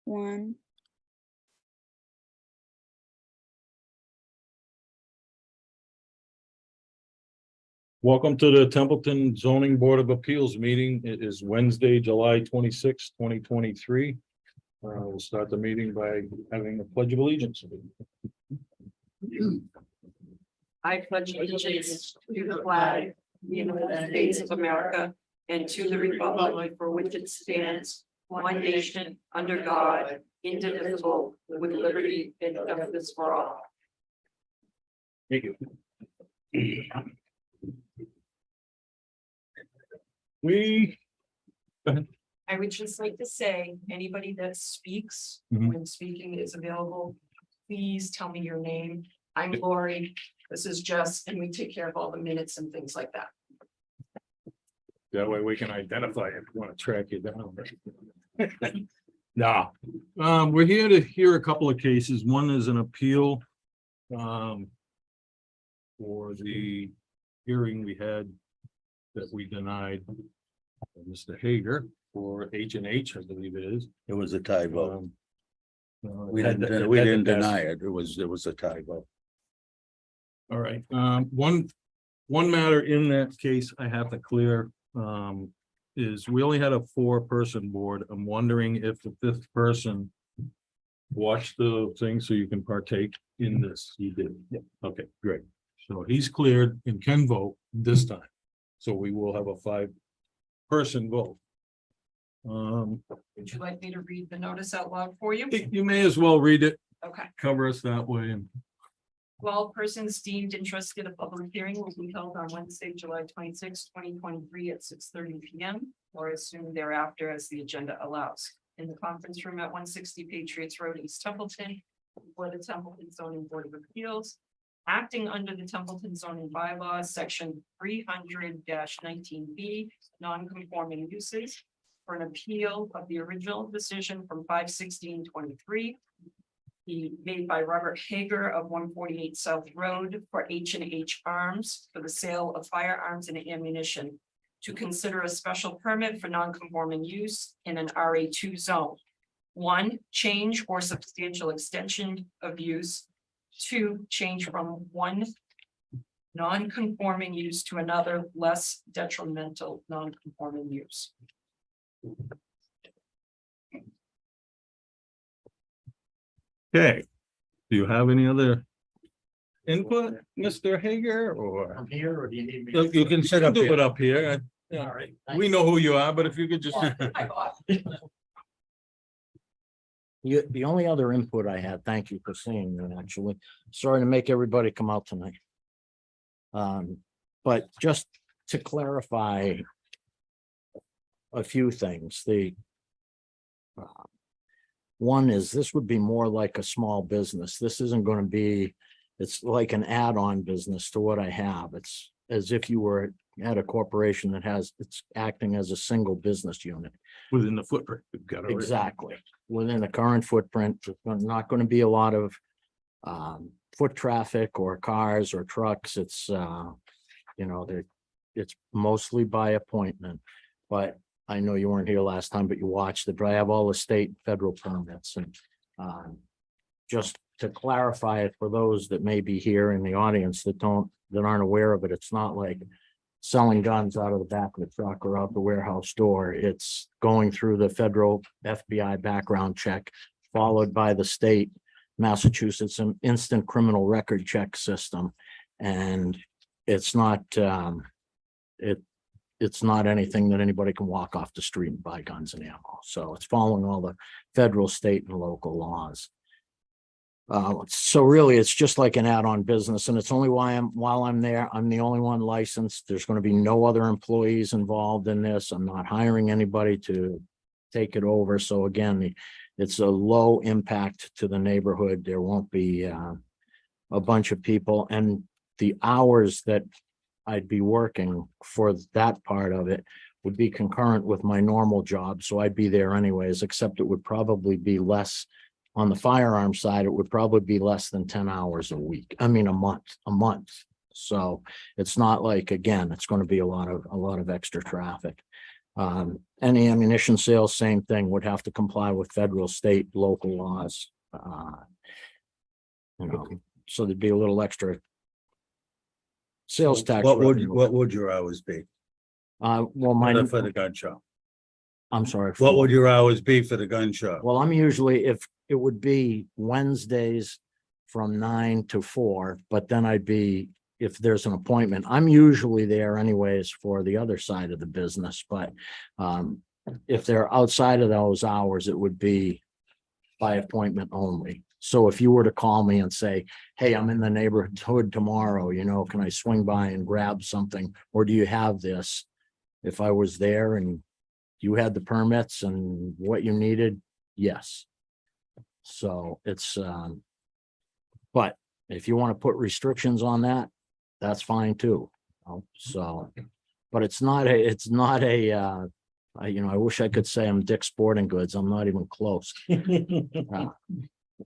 1. Welcome to the Templeton Zoning Board of Appeals meeting. It is Wednesday, July 26, 2023. We'll start the meeting by having a pledge of allegiance. I pledge allegiance to the flag of the United States of America and to the republic for which it stands, one nation, under God, indivisible, with liberty and justice for all. Thank you. I would just like to say, anybody that speaks, Mhm. when speaking is available, please tell me your name. I'm Lori, this is Jess, and we take care of all the minutes and things like that. That way we can identify if we want to track you down. No, we're here to hear a couple of cases. One is an appeal for the hearing we had that we denied Mr. Hager for H&H, I believe it is. It was a tie vote. We had to- didn't, we had to didn't pass. deny it. It was a tie vote. All right, one matter in that case I have to clear, is we only had a 4-person board. I'm wondering if the 5th person watched the thing so you can partake in this. He did. Yeah. Okay, great. So he's cleared and can vote this time. So we will have a 5-person vote. Would you like me to read the notice out loud for you? You may as well read it, Okay. cover us that way. And All persons deemed interested, a public hearing will be held on Wednesday, July 26, 2023 at 6:30 p.m. or as soon thereafter as the agenda allows. In the conference room at 160 Patriots Road, East Templeton, before the Templeton Zoning Board of Appeals, acting under the Templeton Zoning Bylaws, section 300-19B, non-conforming uses, for an appeal of the original decision from 5/16/23. Made by Robert Hager of 148 South Road for H&H Arms for the sale of firearms and ammunition, to consider a special permit for non-conforming use in an RA2 zone. 1, change or substantial extension of use. 2, change from one non-conforming use to another less detrimental non-conforming use. okay, do you have any other input, Mr. Hager, or? I'm here, or do you need me? Look, you can Sit up do here. it up here. All right. We know who you are, but if you could just. The only other input I had, thank you for seeing that, actually. Sorry to make everybody come out tonight. But just to clarify a few things, one is this would be more like a small business. This isn't going to be, it's like an add-on business to what I have. It's as if you were at a corporation that it's acting as a single business unit. Within the footprint. We've got it. Exactly. Within the current footprint, there's not going to be a lot of foot traffic or cars or trucks. It's it's mostly by appointment. But I know you weren't here last time, but you watched it. But I have all the state and federal permits, and just to clarify it for those that may be here in the audience that aren't aware of it, it's not like selling guns out of the back of the truck or out the warehouse door. It's going through the federal FBI background check, followed by the state Massachusetts instant criminal record check system. And it's not it's not anything that anybody can walk off the street and buy guns and ammo. So it's following all the federal, state, and local laws. So really, it's just like an add-on business, and it's only while I'm there, I'm the only one licensed. There's going to be no other employees involved in this. I'm not hiring anybody to take it over. So again, it's a low impact to the neighborhood. There won't be a bunch of people, and the hours that I'd be working for that part of it would be concurrent with my normal job. So I'd be there anyways, except it would probably be less. On the firearm side, it would probably be less than 10 hours a week. I mean, a month. So it's not like, again, it's going to be a lot of extra traffic. Any ammunition sales, same thing, would have to comply with federal, state, local laws. You know, so there'd be a little extra sales tax. What revenue. would your hours be? Well, mine, For the gun shop? I'm sorry. What would your hours be for the gun shop? Well, I'm usually, if it would be Wednesdays from 9 to 4, but then I'd be, if there's an appointment, I'm usually there anyways for the other side of the business, but if they're outside of those hours, it would be by appointment only. So if you were to call me and say, hey, I'm in the neighborhood tomorrow, you know, can I swing by and grab something? Or do you have this? If I was there and you had the permits and what you needed, yes. So it's, but if you want to put restrictions on that, that's fine too. So, but it's not a, you know, I wish I could say I'm Dick's Sporting Goods. I'm not even close.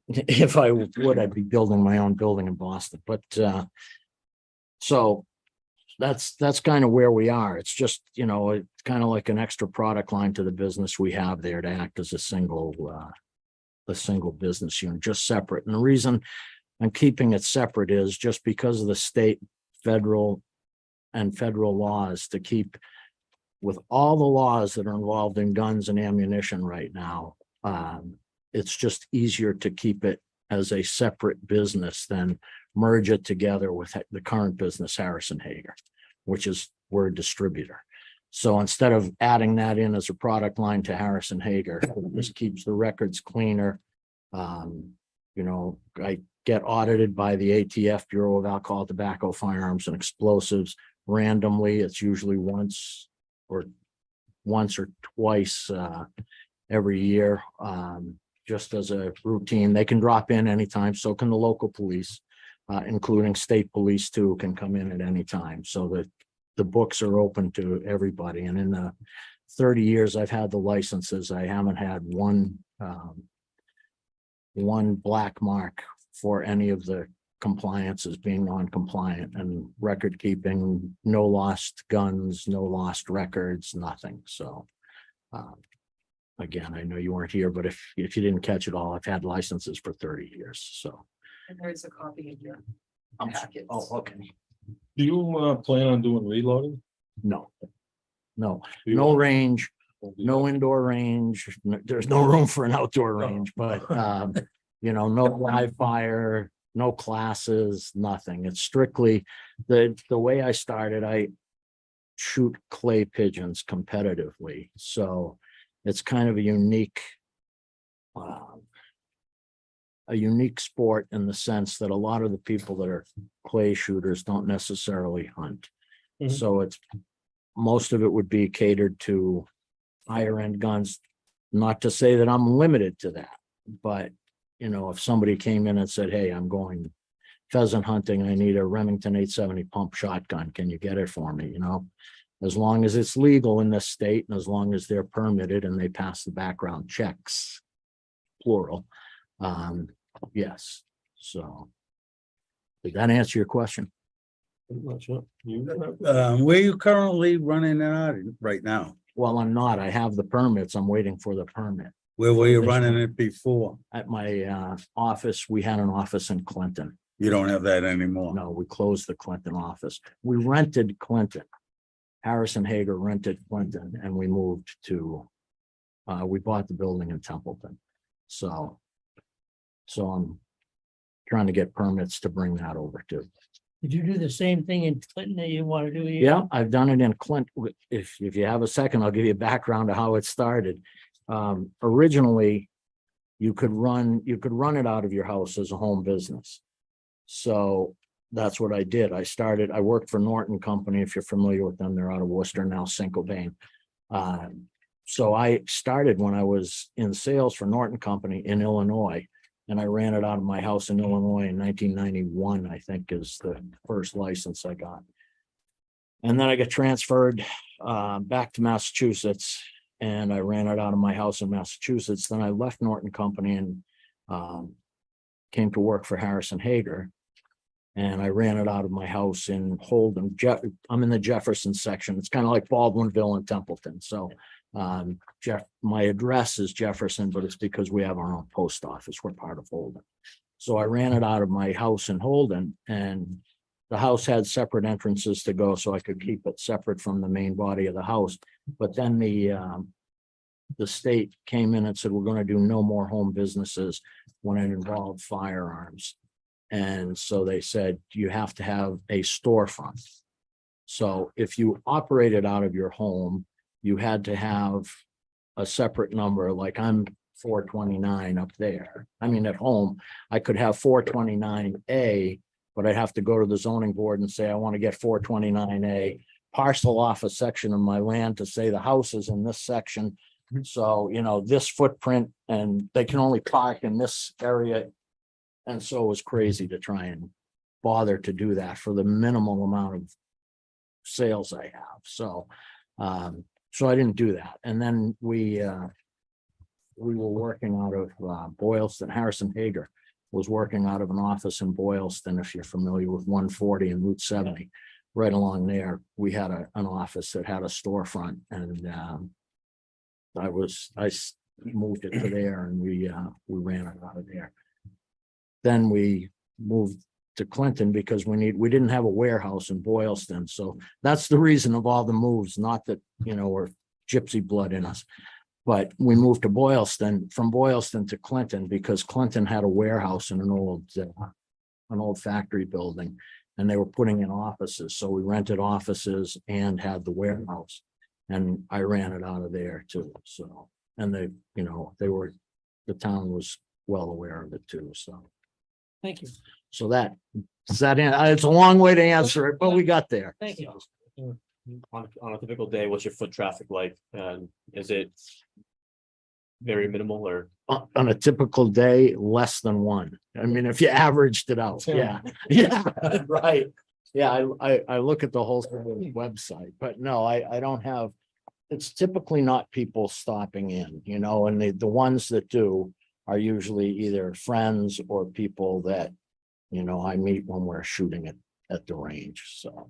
If I would, I'd be building my own building in Boston, but, so that's kind of where we are. It's just, you know, it's kind of like an extra product line to the business we have there to act as a single business unit, just separate. And the reason I'm keeping it separate is just because of the state, federal laws to keep with all the laws that are involved in guns and ammunition right now. It's just easier to keep it as a separate business than merge it together with the current business, Harrison Hager, which is, we're a distributor. So instead of adding that in as a product line to Harrison Hager, this keeps the records cleaner. You know, I get audited by the ATF, Bureau of Alcohol, Tobacco, Firearms, and Explosives randomly. It's usually once or twice every year, just as a routine. They can drop in anytime, so can the local police, including state police too, can come in at any time. So that the books are open to everybody. And in the 30 years I've had the licenses, I haven't had one black mark for any of the compliances being non-compliant, and record keeping, no lost guns, no lost records, nothing. So again, I know you weren't here, but if you didn't catch it all, I've had licenses for 30 years. So And there's a copy of your I'm, packets. oh, okay. Do you plan on doing reloading? No, Do you no want- range, no indoor range. There's no room for an outdoor range, but you know, no live fire, no classes, nothing. It's strictly the way I started. I shoot clay pigeons competitively, so it's kind of a unique sport in the sense that a lot of the people that are clay shooters don't necessarily hunt. Mhm. So it's, most of it would be catered to higher end guns. Not to say that I'm limited to that, but you know, if somebody came in and said, hey, I'm going pheasant hunting, I need a Remington 870 pump shotgun, can you get it for me? You know, as long as it's legal in this state and as long as they're permitted and they pass the background checks, plural. Yes. So did that answer your question? I'm not sure. You- Where are you currently running it out right now? Well, I'm not. I have the permits. I'm waiting for the permit. Where were you This running one. it before? At my office, we had an office in Clinton. You don't have that anymore. No, we closed the Clinton office. We rented Clinton. Harrison Hager rented Clinton and we moved to, we bought the building in Templeton. So I'm trying to get permits to bring that over too. Did you do the same thing in Clinton that you want to do here? Yeah, I've done it in Clinton. If you have a second, I'll give you a background of how it started. Originally, you could run it out of your house as a home business. So that's what I did. I worked for Norton Company. If you're familiar with them, they're out of Worcester now, Saint-Gobain. So I started when I was in sales for Norton Company in Illinois. And I ran it out of my house in Illinois in 1991, I think is the first license I got. And then I got transferred back to Massachusetts and I ran it out of my house in Massachusetts. Then I left Norton Company and came to work for Harrison Hager. And I ran it out of my house in Holden. I'm in the Jefferson section. It's kind of like Baldwinville and Templeton. So my address is Jefferson, but it's because we have our own post office. We're part of Holden. So I ran it out of my house in Holden, and the house had separate entrances to go, so I could keep it separate from the main body of the house. But then the state came in and said, we're going to do no more home businesses when it involved firearms. And so they said, you have to have a storefront. So if you operated out of your home, you had to have a separate number, like I'm 429 up there. I mean, at home, I could have 429A, but I'd have to go to the zoning board and say, I want to get 429A, parcel off a section of my land to say the house is in this section. So, you know, this footprint, and they can only park in this area. And so it was crazy to try and bother to do that for the minimal amount of sales I have. So, so I didn't do that. And then we were working out of Boylston. Harrison Hager was working out of an office in Boylston, if you're familiar with 140 and Route 70. Right along there, we had an office that had a storefront, and I moved it to there, and we ran it out of there. Then we moved to Clinton because we didn't have a warehouse in Boylston. So that's the reason of all the moves, not that, you know, we're gypsy blood in us. But we moved to Boylston, from Boylston to Clinton, because Clinton had a warehouse in an old factory building, and they were putting in offices. So we rented offices and had the warehouse, and I ran it out of there too. So, and they, you know, the town was well aware of it too. So, Thank you. so it's a long way to answer it, but we got there. Thank you. On a typical day, what's your foot traffic like? And is it very minimal or? On a typical day, less than one. I mean, if you averaged it out, yeah, yeah, right. Yeah, I look at the whole website, but no, I don't have, it's typically not people stopping in, you know, and the ones that do are usually either friends or people that, you know, I meet when we're shooting at the range, so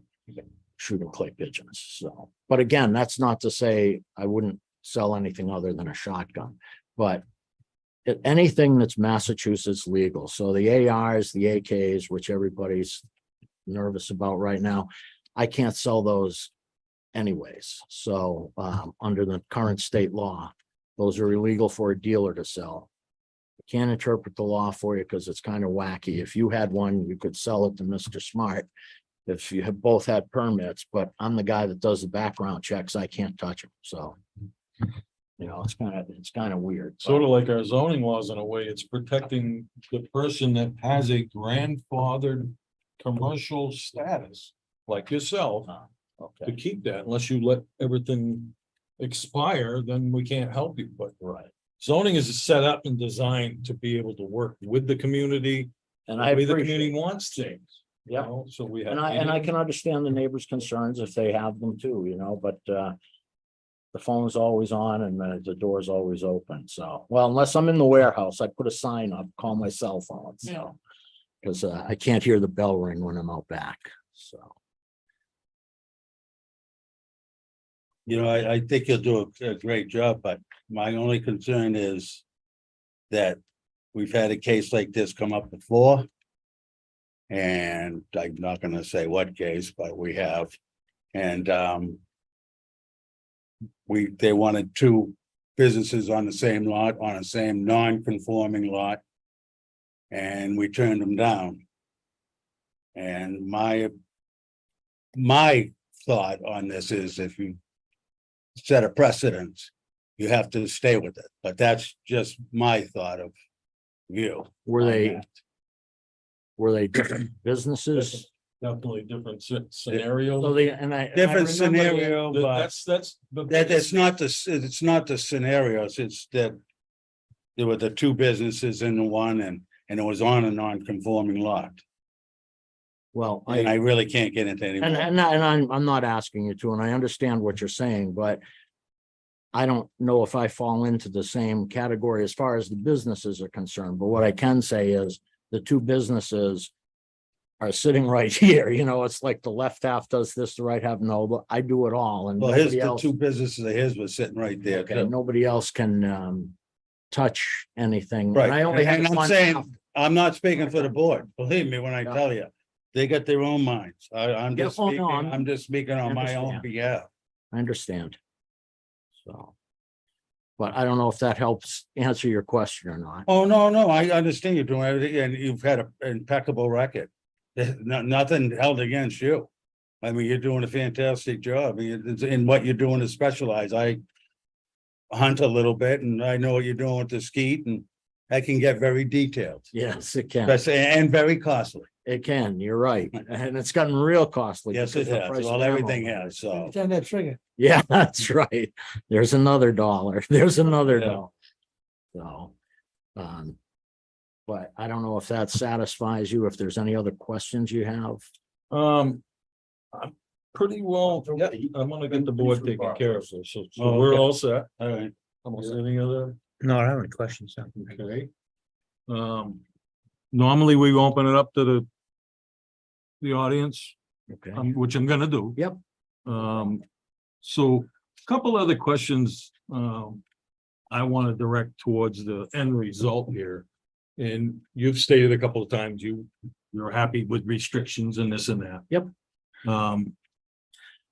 shooting clay pigeons. So, but again, that's not to say I wouldn't sell anything other than a shotgun, but anything that's Massachusetts legal. So the ARs, the AKs, which everybody's nervous about right now, I can't sell those anyways. So under the current state law, those are illegal for a dealer to sell. I can't interpret the law for you because it's kind of wacky. If you had one, you could sell it to Mr. Smart if you have both had permits, but I'm the guy that does the background checks. I can't touch them. So, you know, it's kind of weird. Sort of like our zoning laws in a way, it's protecting the person that has a grandfathered commercial status, like yourself, to Okay, keep that. Unless you let everything expire, then we can't help you. But right. zoning is set up and designed to be able to work with the community, And the I way the appreciate community it. wants things. you Yeah. know, So we have. And I can understand the neighbors' concerns if they have them too, you know, but the phone's always on and the door's always open. So, well, unless I'm in the warehouse, I put a sign up, call my cell phone. So, because I can't hear the bell ring when I'm out back. So, You know, I think you'll do a great job, but my only concern is that we've had a case like this come up before. And I'm not gonna say what case, but we have. And they wanted two businesses on the same lot, on the same non-conforming lot. And we turned them down. And my thought on this is if you set a precedent, you have to stay with it, but that's just my thought of view. were on they that. different businesses? Definitely different scenario. So and I Different remember scenario, but That's the. that it's not the scenarios, it's that there were the two businesses in the one and it was on a non-conforming lot. Well, And I really can't get into any more. and I'm not asking you to, and I understand what you're saying, but I don't know if I fall into the same category as far as the businesses are concerned, but what I can say is the two businesses are sitting right here, you know, it's like the left half does this, the right half, no, but I do it all and Well, his, nobody the else. two businesses of his was sitting right there. Okay, too. nobody else can touch anything. Right, And I only and have I'm one saying, half. I'm not speaking for the board, believe me when I Yeah. tell you. They got their own minds. I'm Yeah, just oh, no, speaking, I'm- I'm just speaking on my own understand. behalf. I understand. So. But I don't know if that helps answer your question or not. Oh, no, I understand you're doing everything and you've had an impeccable record. Nothing held against you. I mean, you're doing a fantastic job. I mean, in what you're doing is specialized. I hunt a little bit and I know what you're doing with the skeet and I can get very detailed. Yes, it can. And very costly. It can, you're right. And it's gotten real costly. Yes, because it the has. price of Well, ammo everything went has, so. Turn that trigger. Yeah, that's right. There's another dollar. There's another Yeah. dollar. So, but I don't know if that satisfies you, if there's any other questions you have. I'm pretty well, yeah, I'm gonna get the board taken care of, so Oh, we're okay. all set. All right. Almost any other, No, I don't have any questions. okay. Normally we open it up to the audience, Okay. which I'm gonna do. Yep. So a couple other questions, I want to direct towards the end result here. And you've stated a couple of times you're happy with restrictions and this and that. Yep.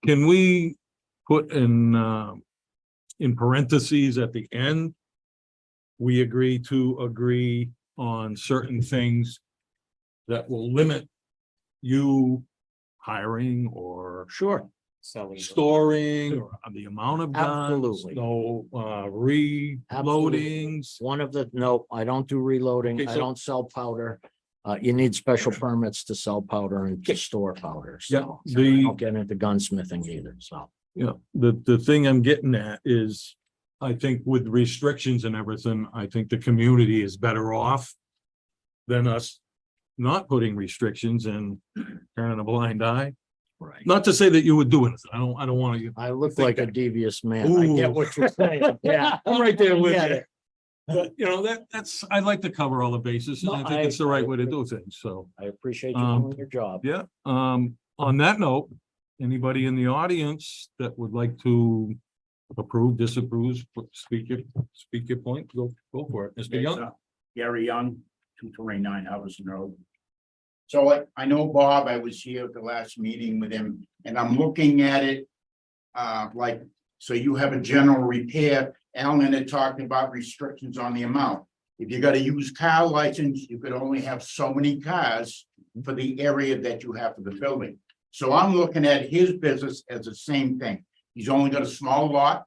Can we put in parentheses at the end? We agree on certain things that will limit you hiring or Sure. Selling. storing or the amount of guns, Absolutely. no reloadings. One of the, no, I don't do reloading. Okay, I so- don't sell powder. You need special permits to sell powder and to store powder. Yeah, So I the, don't get into gunsmithing either. So, the thing I'm getting at is, I think with restrictions and everything, I think the community is better off than us not putting restrictions and turning a blind eye. right. Not to say that you would do it. I don't want to. I look think like a that- devious man. I get Ooh. what you're saying. Yeah. I'm right there with Get you. it. But that's, I'd like to cover all the bases and No, I think it's the I right way to do things, so. I appreciate you Um, doing your job. Yeah, on that note, anybody in the audience that would like to approve, disapprove, speak your point, go for it, Mr. Young. Gary Young, 229 Hubbardston Road. So I know Bob, I was here at the last meeting with him, and I'm looking at it. Like, so you have a general repair, Alan had talked about restrictions on the amount. If you got a used car license, you could only have so many cars for the area that you have for the building. So I'm looking at his business as the same thing. He's only got a small lot.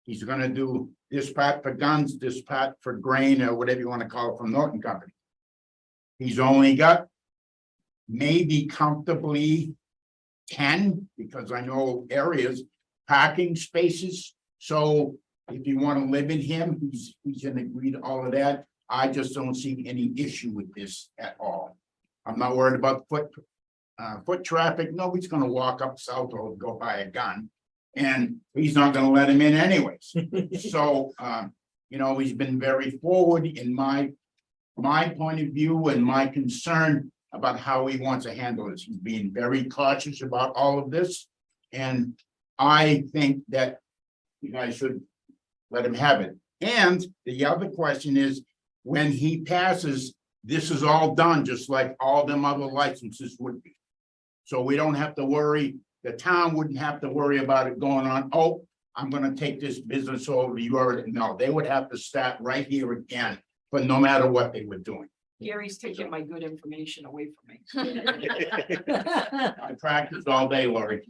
He's gonna do this part for guns, this part for grain, or whatever you wanna call it, from Norton Company. He's only got maybe comfortably 10, because I know areas, parking spaces. So if you wanna live in him, he's gonna agree to all of that. I just don't see any issue with this at all. I'm not worried about foot traffic. Nobody's gonna walk up South Road, go buy a gun. And he's not gonna let him in anyways. So, you know, he's been very forward in my point of view and my concern about how he wants to handle this. He's being very cautious about all of this. And I think that you guys should let him have it. And the other question is, when he passes, this is all done just like all them other licenses would be. So we don't have to worry, the town wouldn't have to worry about it going on, oh, I'm gonna take this business over, you already, no, they would have to start right here again, but no matter what they were doing. Gary's taking my good information away from me. I practiced all day, Lori.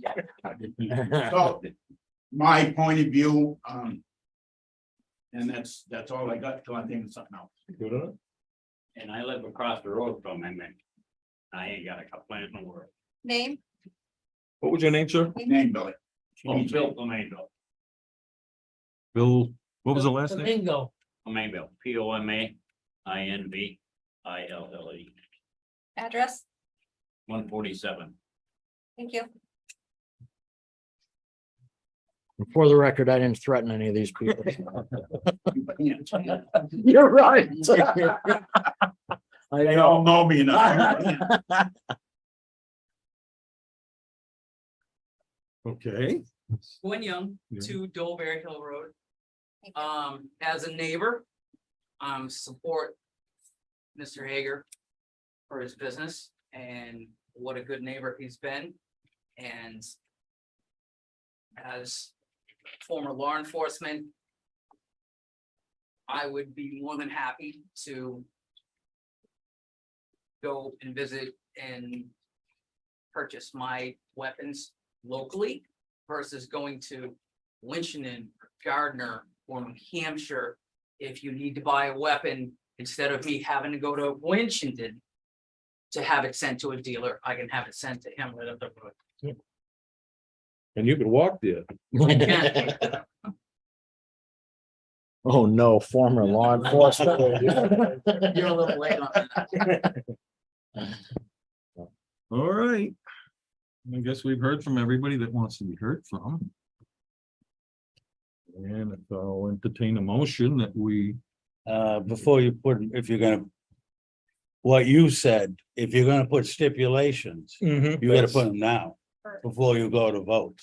So, my point of view, and that's all I got till I think of something else. Good on it. And I live across the road from him, and I ain't got a complaint in the world. Name? What was your name, sir? Name, Billy. Oh, Bill Flamingo, Bill, what was the last name? Bingo. Flamingo, Pomainville, Address? 147. Thank you. For the record, I didn't threaten any of these people. You're right. They all know me now. Okay. Gwen Young, Yeah. 2 Dolbear Hill Road. Thank you. As a neighbor, support Mr. Hager for his business and what a good neighbor he's been. And as former law enforcement, I would be more than happy to go and visit and purchase my weapons locally versus going to Winchendon, Gardner, or New Hampshire. If you need to buy a weapon, instead of me having to go to Winchendon to have it sent to a dealer, I can have it sent to him right up the road. And you could walk there. Oh, no, former law enforcement. You're a little late on that. All right. I guess we've heard from everybody that wants to be heard from. And if I'll entertain a motion that we, Before you put, if you're gonna. What you said, if you're gonna put stipulations, you gotta put them now, before you go to vote.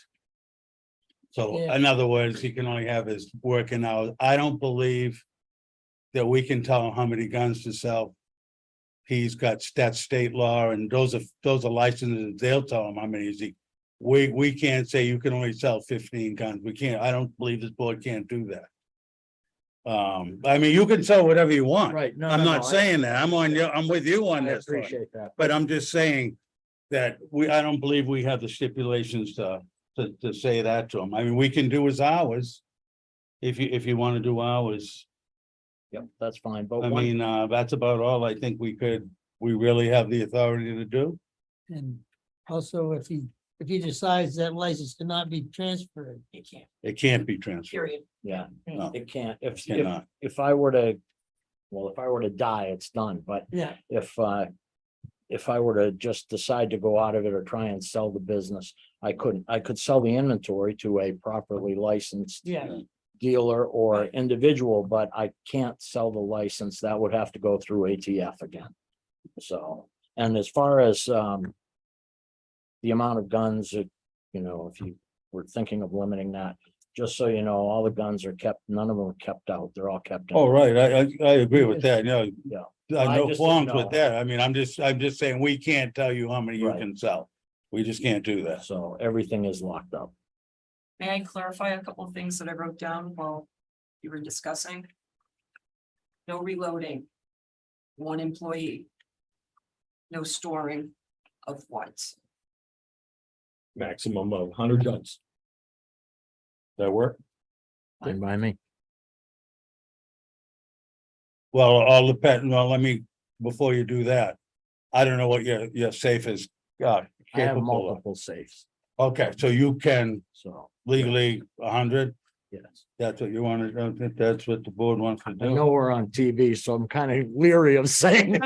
So Yeah. in other words, he can only have his working hours. I don't believe. That we can tell him how many guns to sell. He's got state law and those are licenses, they'll tell him how many is he. We can't say you can only sell 15 guns. We can't, I don't believe this board can't do that. I mean, you can sell whatever you want. Right, no, I'm no, not no, saying that. I'm on you, I'm with you I on this. Troy. appreciate that. But I'm just saying that I don't believe we have the stipulations to say that to him. I mean, we can do his hours. If you want to do hours, Yep, that's fine, but I one, mean, that's about all I think we really have the authority to do. And also, if he decides that license cannot be transferred, You can't, It can't be transferred. period. yeah, No, it can't, if cannot. if I were to. Well, if I were to die, it's done, but yeah, if I were to just decide to go out of it or try and sell the business, I could sell the inventory to a properly licensed yeah. dealer or individual, but I can't sell the license. That would have to go through ATF again. So, and as far as the amount of guns, if you were thinking of limiting that, just so you know, all the guns are kept, none of them are kept out. They're all kept. in. Oh, right, I agree with that, Yeah. I I no just qualms didn't with know. that, I mean, I'm just saying, we can't tell you how many you Right. can sell. We just can't do that. So everything is locked up. May I clarify a couple of things that I wrote down while you were discussing? No reloading. 1 employee. No storing of what? maximum of 100 guns. That work? Fine by me. Well, all depend, well, before you do that, I don't know what your safe is, I have capable of. multiple safes, Okay, so you can so legally 100, yes. that's what you want to, do. That's what the board wants to I do. know we're on TV, so I'm kind of leery of saying. it.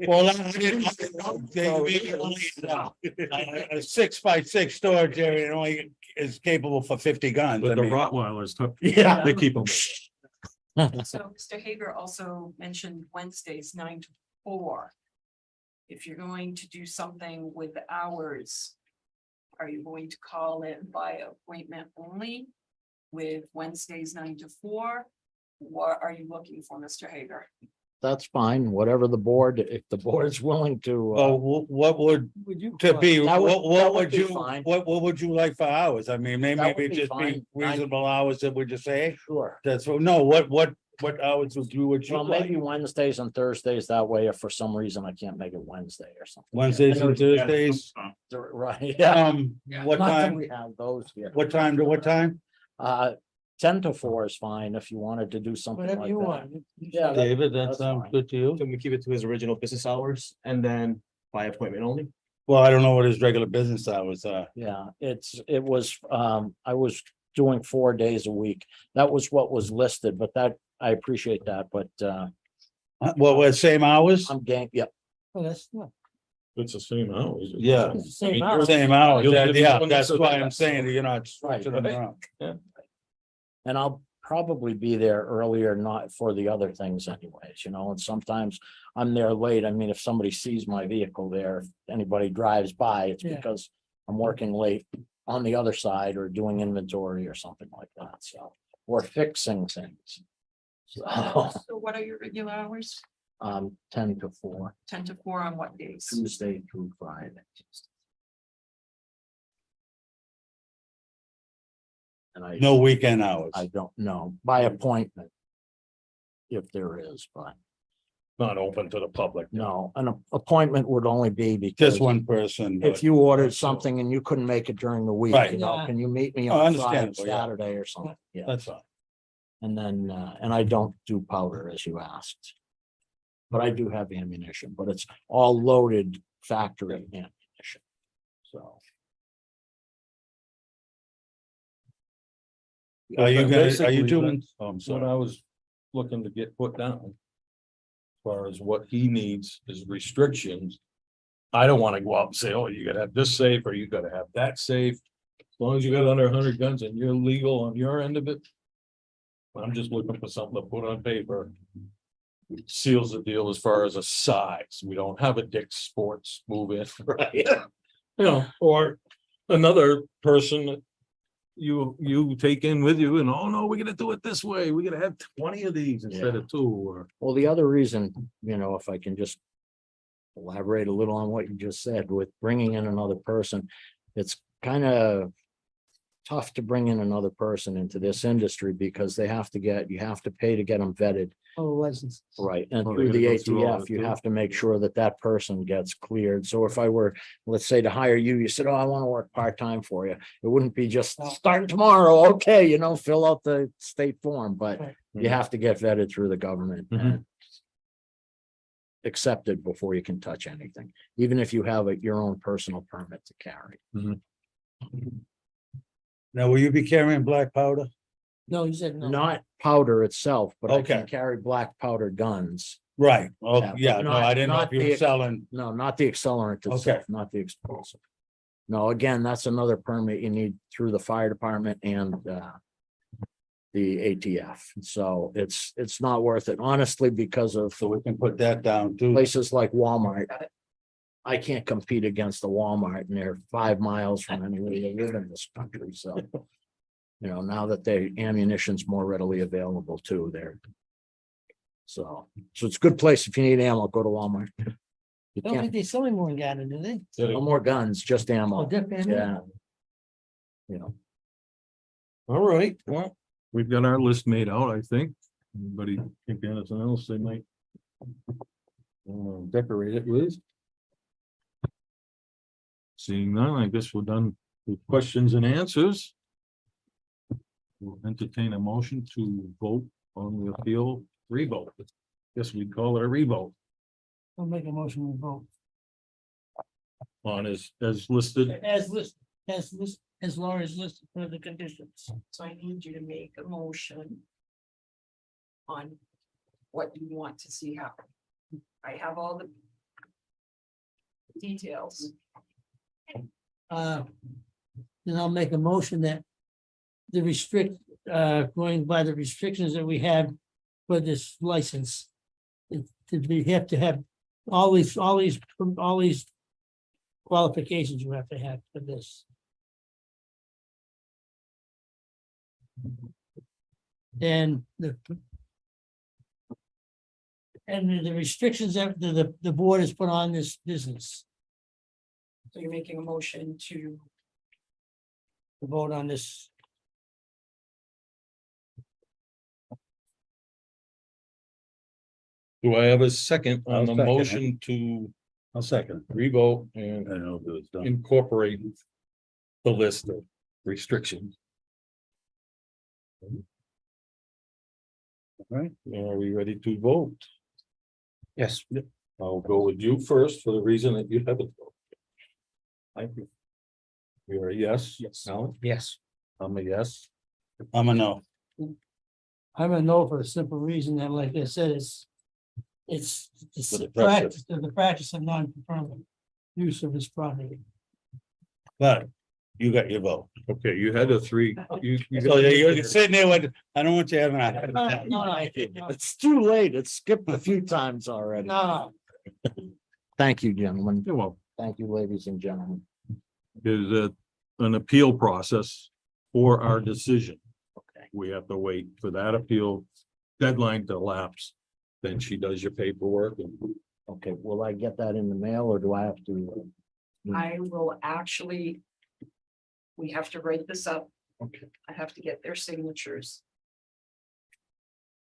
Well, I didn't know, they only, a 6x6 storage area only is capable for 50 guns. But I the mean, Rottweilers, Yeah. they keep them. So Mr. Hager also mentioned Wednesdays 9 to 4. If you're going to do something with hours, are you going to call it by appointment only? With Wednesdays 9 to 4? What are you looking for, Mr. Hager? That's fine, whatever the board, if the board's willing to. well, what would Would you? to be, That would- what that would would be you, fine. what would you like for hours? I mean, That maybe would it be just be fine. reasonable hours that we just say, Sure. that's, no, what hours would you Well, maybe like? Wednesdays and Thursdays, that way, if for some reason I can't make it Wednesday or something. Wednesdays and Thursdays, Right, yeah. what Not that time, we have those here. what time to what time? 10 to 4 is fine if you wanted to do something Whatever like you that. want. Yeah, that- David, that that's sounds fine. good to you? Can we keep it to his original business hours and then by appointment only? Well, I don't know what his regular business hours are. Yeah, it was, I was doing 4 days a week. That was what was listed, but that, I appreciate that, but, Well, same hours? I'm game, yep. Well, that's not. It's the same hours. Yeah. It's the same hours. Same hours, You'll yeah, give me yeah, one that's so why that- I'm saying that you're not switching them Right. around. And I'll probably be there earlier, not for the other things anyways, and sometimes I'm there late. I mean, if somebody sees my vehicle there, if anybody drives by, it's Yeah. because I'm working late. on the other side or doing inventory or something like that, so, or fixing things. So, So what are your regular hours? 10 to 4, 10 to 4 on what days? Tuesday through Friday. And No weekend hours. I don't know, by appointment. If there is, but Not open to the public. no, an appointment would only be because. Just one person. If you ordered something and you couldn't make it during the week, Right. you know, Yeah. can you meet me Oh, on Friday, understandable, yeah. Saturday or something? Yeah, That's all. and then, and I don't do powder as you asked. But I do have ammunition, but it's all loaded factory ammunition. So, Are you Basically, doing? that's Oh, I'm What sorry. I was looking to get put down. As far as what he needs is restrictions. I don't want to go out and say, oh, you gotta have this safe, or you gotta have that safe. As long as you got under 100 guns and you're legal on your end of it. I'm just looking for something to put on paper. Seals the deal as far as a size. We don't have a Dick's Sports move in, right? You know, or another person that you take in with you and, oh, no, we're gonna do it this way. We're gonna have 20 of these instead of 2, or. well, the other reason, you know, if I can just elaborate a little on what you just said with bringing in another person, it's kind of tough to bring in another person into this industry because you have to pay to get them vetted. Oh, license. Right, and Oh, they through gotta the go through all ATF, that you too? have to make sure that that person gets cleared. So if I were, let's say, to hire you, you said, oh, I want to work part-time for you. It wouldn't be just starting tomorrow, okay, you know, fill out the state form, but Right. you have to get vetted through the government Mhm. and accepted before you can touch anything, even if you have your own personal permit to carry. Now, will you be carrying black powder? No, you said no. Not powder itself, but I can Okay. carry black powder guns. Right. Oh, Yeah, but yeah, no, I didn't know if not you were the- selling. No, not the accelerant itself, not the explosive. No, again, that's another permit you need through the fire department and the ATF. So it's not worth it, honestly, because of So we can put that down too. places like Walmart. I can't compete against the Walmart and they're 5 miles from anywhere you live in this country, so. You know, now that the ammunition's more readily available too, there. So it's a good place. If you need ammo, go to Walmart. You I don't think can't, they sell any more in Ghana, do they? no more guns, just Oh, ammo. definitely. Yeah. You know, All right, well, we've got our list made out, I think. Anybody think anything else they might decorate it with? Seeing none, I guess we're done with questions and answers. We'll entertain a motion to vote on the appeal, revote. Guess we'd call it a revote I'll make a motion to vote. on as listed. As Laura's listed for the conditions. So I need you to make a motion on what you want to see happen. I have all the details. Then I'll make a motion that going by the restrictions that we have for this license. We have to have all these qualifications you have to have for this. And the restrictions that the board has put on this business. So you're making a motion to Vote on this. Do I have a second on I'll the second it. motion to I'll second. revote I and don't know if it was done. incorporate the list of restrictions? Right. Are we ready to vote? Yes. I'll go with you first for the reason that you haven't. voted. Thank you. You're a yes? Yes. Alan? Yes. I'm a yes. I'm a no. I'm a no for the simple reason that, like I said, it's For the the practice of non-conforming use of this property. But you got your vote. Okay, you had a 3. So you're sitting there with, I don't want you having No, a. it's too late. It's skipped a few times already. no, Thank you, gentlemen. You're welcome. Thank you, ladies and gentlemen. Is an appeal process for our decision. Okay. We have to wait for that appeal deadline to lapse. Then she does your paperwork and Okay, will I get that in the mail or do I have to? I will actually. We have to write this up. Okay. I have to get their signatures.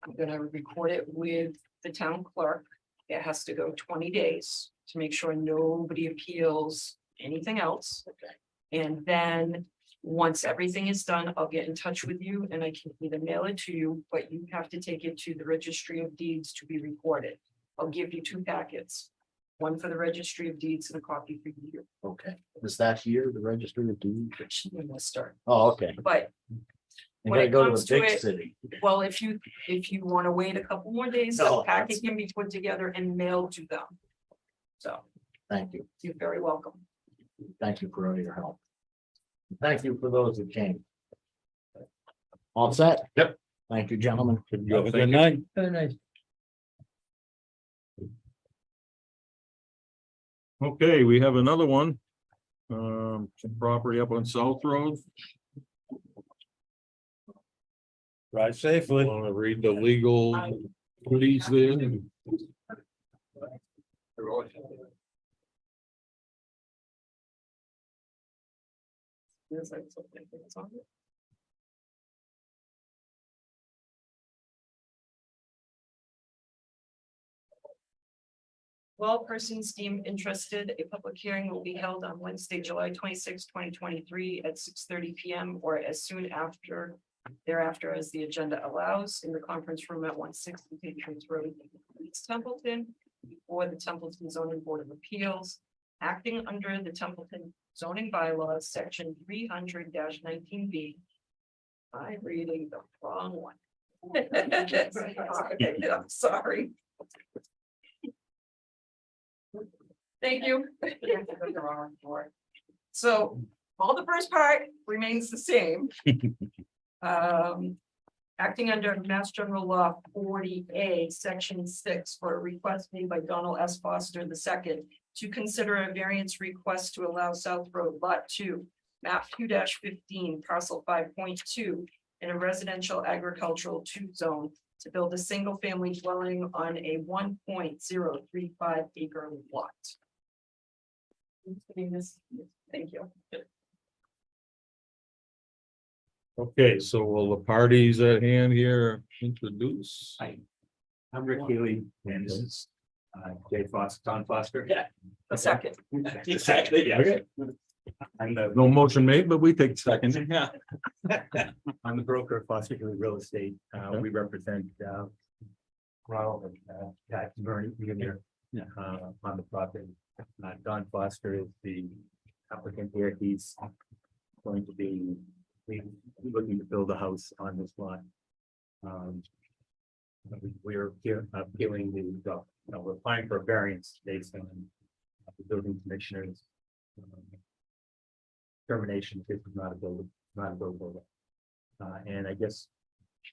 I'm gonna record it with the town clerk. It has to go 20 days to make sure nobody appeals anything else. Okay. And then, once everything is done, I'll get in touch with you and I can either mail it to you, but you have to take it to the Registry of Deeds to be recorded. I'll give you 2 packets, one for the Registry of Deeds and a copy for you. Okay, is that here, the registry of deeds? Actually, I'm gonna start, Oh, okay. but You when gotta it go to comes the to big it- city. well, if you want to wait a couple more days, the No, packet can be put together and mailed to them. So Thank you. you're very welcome. Thank you for all your help. Thank you for those who came. All set? Yep. Thank you, gentlemen. You have a good night. Very nice. okay, we have another one. Some property up on South Road. Drive safely. Want to read the legal duties there? There's like something that's on it. Well, persons deemed interested, a public hearing will be held on Wednesday, July 26, 2023 at 6:30 PM or as soon after thereafter as the agenda allows in the conference room at 160 Patriots Road, East Templeton, before the Templeton Zoning Board of Appeals, acting under the Templeton Zoning Bylaws, section 300-19B. I'm reading the wrong one. I'm sorry. Thank you. So all the first part remains the same. Acting under Mass General Law 40A, Section 6, for a request made by Donald S. Foster II to consider a variance request to allow South Road Lot 2, map 2-15, parcel 5.2, in a residential agricultural 2 zone to build a single-family dwelling on a 1.035 acre lot. Thank you. Okay, so will the parties at hand here introduce? I'm Rick Healy, and this is Jay Foster, Don Foster. Yeah. A second. Exactly, yeah. Okay. I'm the, No motion made, but we take seconds. yeah. I'm the broker of Foster Healy Real Estate. We represent Ronald and Pat Bernie here on the property. Don Foster is the applicant here. He's going to be looking to build a house on this lot. We're here appealing we're applying for a variance based on the building commissioner's determination this is not a buildable. And I guess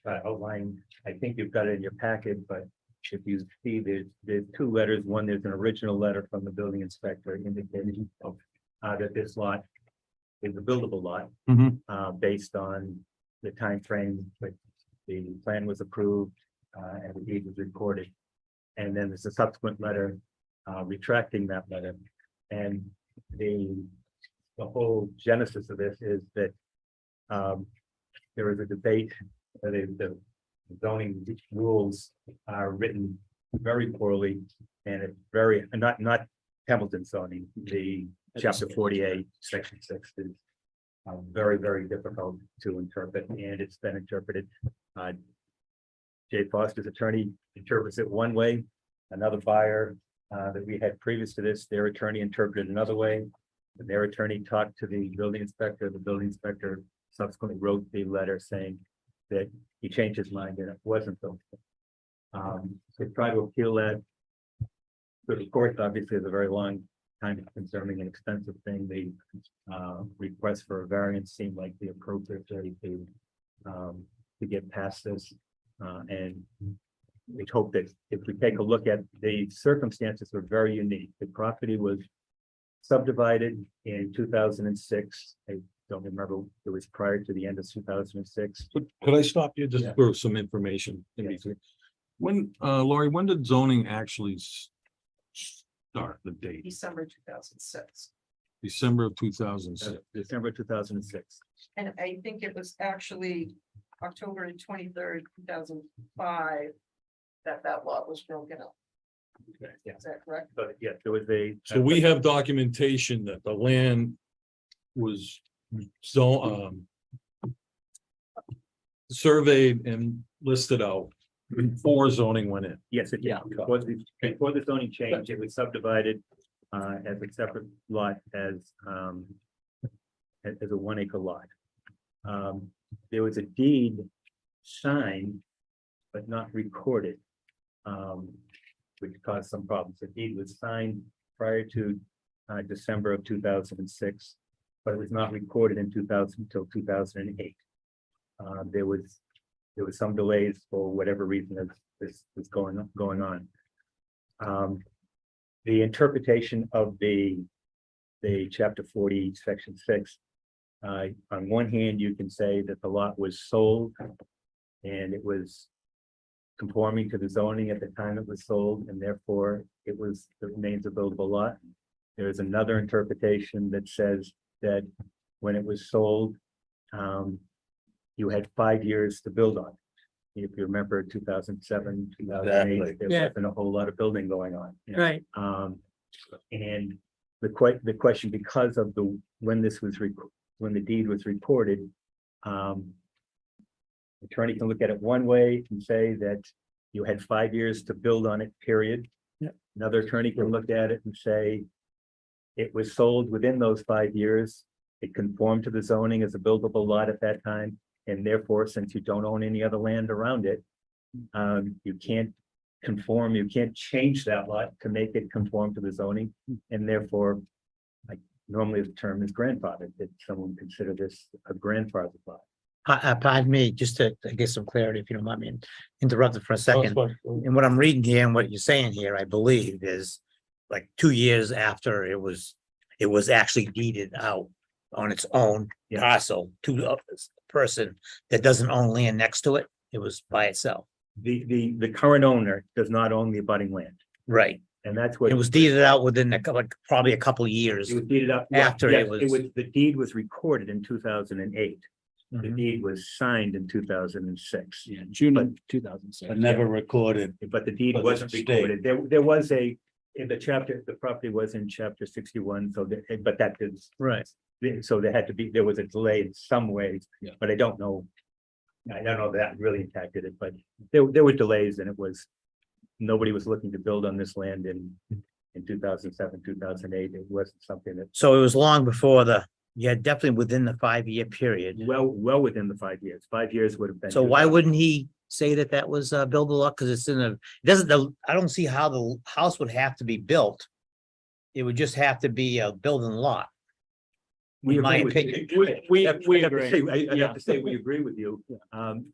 outline, I think you've got it in your packet, but if you see there's 2 letters. One, there's an original letter from the building inspector indicating that this lot is a buildable lot based on the time frame, but the plan was approved and the deed was recorded. And then there's a subsequent letter retracting that letter. And the whole genesis of this is that there is a debate that the zoning rules are written very poorly, and it's very not Templeton zoning. The chapter 48, section 6 is very, very difficult to interpret, and it's been interpreted. Jay Foster's attorney interprets it one way. Another buyer that we had previous to this, their attorney interpreted another way. And their attorney talked to the building inspector. The building inspector subsequently wrote the letter saying that he changed his mind and it wasn't so. To try to appeal that, but of course, obviously, it's a very long time consuming and expensive thing. The request for a variance seemed like the appropriate way to get past this. And we hope that if we take a look at the circumstances were very unique. The property was subdivided in 2006. A don't remember, it was prior to the end of 2006. Could I stop you just Yeah. for some information in Yeah. between? When, Laurie, when did zoning actually start, the date? December 2006. December of 2006. December 2006. And I think it was actually October 23rd, 2005, that lot was broken up. Yeah. Is that correct? But yeah, there was a. So we have documentation that the land was surveyed and listed out before zoning went in. Yes, it did. Yeah. Before the zoning change, it was subdivided as a separate lot as a 1 acre lot. There was a deed signed but not recorded, which caused some problems. The deed was signed prior to December of 2006, but it was not recorded in 2000 until 2008. There was some delays for whatever reason as this was going on. The interpretation of the chapter 40, section 6. On one hand, you can say that the lot was sold and it was conforming to the zoning at the time it was sold, and therefore it remains a buildable lot. There is another interpretation that says that when it was sold, you had 5 years to build on it. If you remember 2007, 2008, Exactly. there Yeah. wasn't a whole lot of building going on. Right. And the question, because of when the deed was recorded, attorney can look at it one way and say that you had 5 years to build on it, period. Yeah. Another attorney can look at it and say it was sold within those 5 years. It conformed to the zoning as a buildable lot at that time, and therefore, since you don't own any other land around it, you can't change that lot to make it conform to the zoning, and therefore, like normally the term is grandfathered. Did someone consider this a grandfather lot? Pardon me, just to get some clarity, if you don't mind me interrupting for a second. And what I'm reading here and what you're saying here, I believe, is like 2 years after it was actually deeded out on its own Yeah. parcel to a person that doesn't own land next to it. It was by itself. The current owner does not own the abutting land, Right. and that's what It was deeded out within probably a couple of years. It was deeded up After it yes, was- the deed was recorded in 2008. The Mhm. deed was signed in 2006, Yeah, June of 2006. But never recorded. but the deed But wasn't the state- recorded. There was in the chapter, the property was in chapter 61, so but that is. Right. So there was a delay in some ways, Yeah. but I don't know that really impacted it, but there were delays, and nobody was looking to build on this land in 2007, 2008. It wasn't something that, So it was long before definitely within the 5-year period. well within the 5 years. 5 years would have been. So why wouldn't he say that was buildable lot? Because it's I don't see how the house would have to be built. It would just have to be a building lot. We in my agree with you. opinion. We have to agree. say- I yeah. have to say, we agree with you.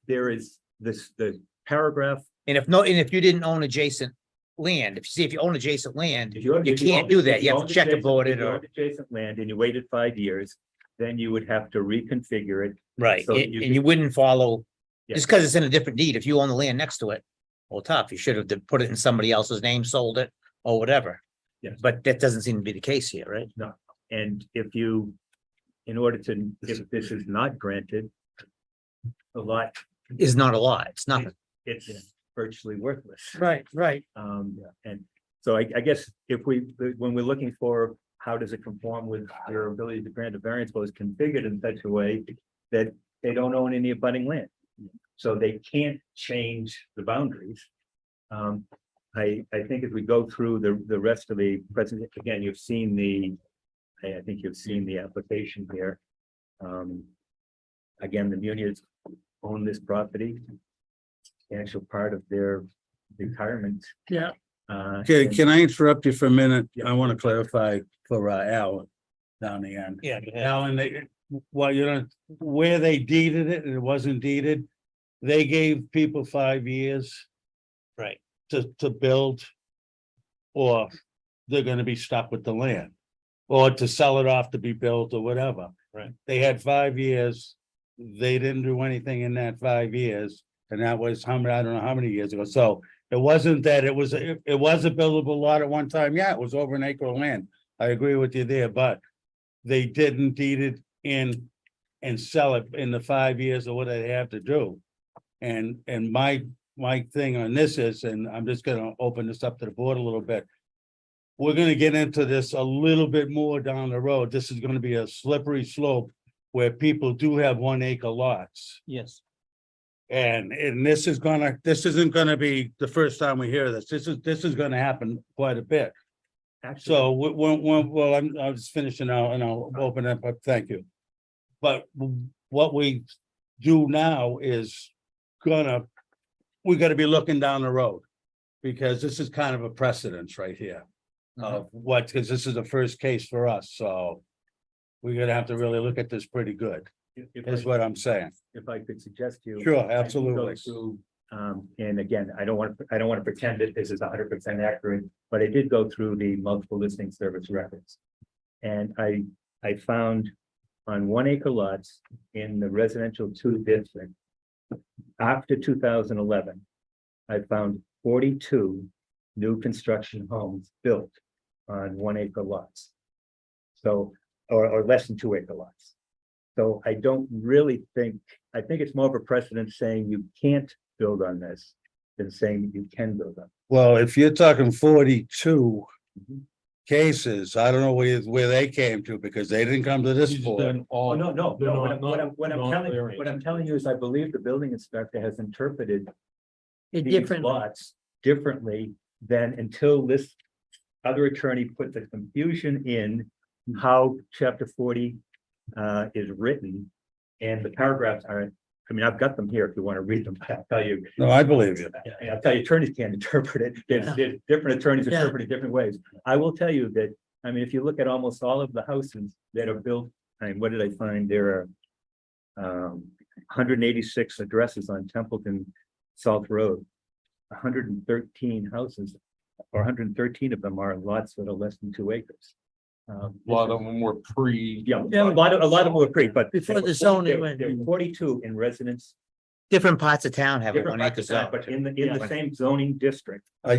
There is the paragraph. And if you didn't own adjacent land, if you own adjacent land, if you own- can't do that. if You have owned to check adjacent- about if it you or, owned Adjacent land and you waited 5 years, then you would have to reconfigure it. right, so and you you wouldn't follow, Yeah. just because it's in a different deed. If you own the land next to it, well, tough, you should have put it in somebody else's name, sold it, or whatever. Yes. But that doesn't seem to be the case here, right? And in order to, if this is not granted, the lot, Is not a lot. It's nothing. it's virtually worthless. Right, right. And so I guess when we're looking for how does it conform with your ability to grant a variance, well, it's configured in such a way that they don't own any abutting land. So they can't change the boundaries. I think as we go through the rest of the present, again, I think you've seen the application here. Again, the Muniz own this property. Actual part of their retirement. Yeah. Okay, can I interrupt you for a minute? I want to clarify for Alan down the end. Yeah. Alan, where they deeded it and it wasn't deeded, they gave people 5 years Right. to build, or they're gonna be stuck with the land, or to sell it off to be built or whatever. Right. They had 5 years. They didn't do anything in that 5 years. And that was how many, I don't know how many years ago. So it wasn't that it was a buildable lot at one time. Yeah, it was over an acre of land. I agree with you there, but they didn't deed it in and sell it in the 5 years or what they have to do. And my thing on this is, and I'm just gonna open this up to the board a little bit. We're gonna get into this a little bit more down the road. This is gonna be a slippery slope where people do have 1 acre lots. Yes. And this isn't gonna be the first time we hear this. This is gonna happen quite a bit. Actually, So well, I was finishing now and I'll open it up. Thank you. But what we do now is we gotta be looking down the road. Because this is kind of a precedence right here. Of what, because this is the first case for us, so. We're gonna have to really look at this pretty good, is what I'm saying. if I could suggest to you. Sure, I did go absolutely. through, and again, I don't want to pretend that this is 100% accurate, but I did go through the multiple listing service records. And I found on 1 acre lots in the residential 2 district. After 2011, I found 42 new construction homes built on 1 acre lots. So, or less than 2 acre lots. So I don't really think, I think it's more of a precedent saying you can't build on this than saying you can build on. Well, if you're talking 42 cases, I don't know where they came to, because they didn't come to this These board. been all- Oh, no. they're What I'm telling you is I believe the building inspector has interpreted It these different. lots differently than until this other attorney put the confusion in how chapter 40 is written. And the paragraphs aren't, I mean, I've got them here if you want to read them. I'll tell you. No, I believe you. I'll tell you, attorneys can't interpret it. There's different attorneys Yeah. interpret it different ways. I will tell you that, I mean, if you look at almost all of the houses that are built, I mean, what did I find? There are 186 addresses on Templeton South Road. 113 houses, or 113 of them are lots that are less than 2 acres. A lot of them were pre. Yeah, a lot of them were pre, but. Before the zoning went. There were 42 in residence, Different parts of town have a different 1 parts acre of town, zone. but in the same zoning district. I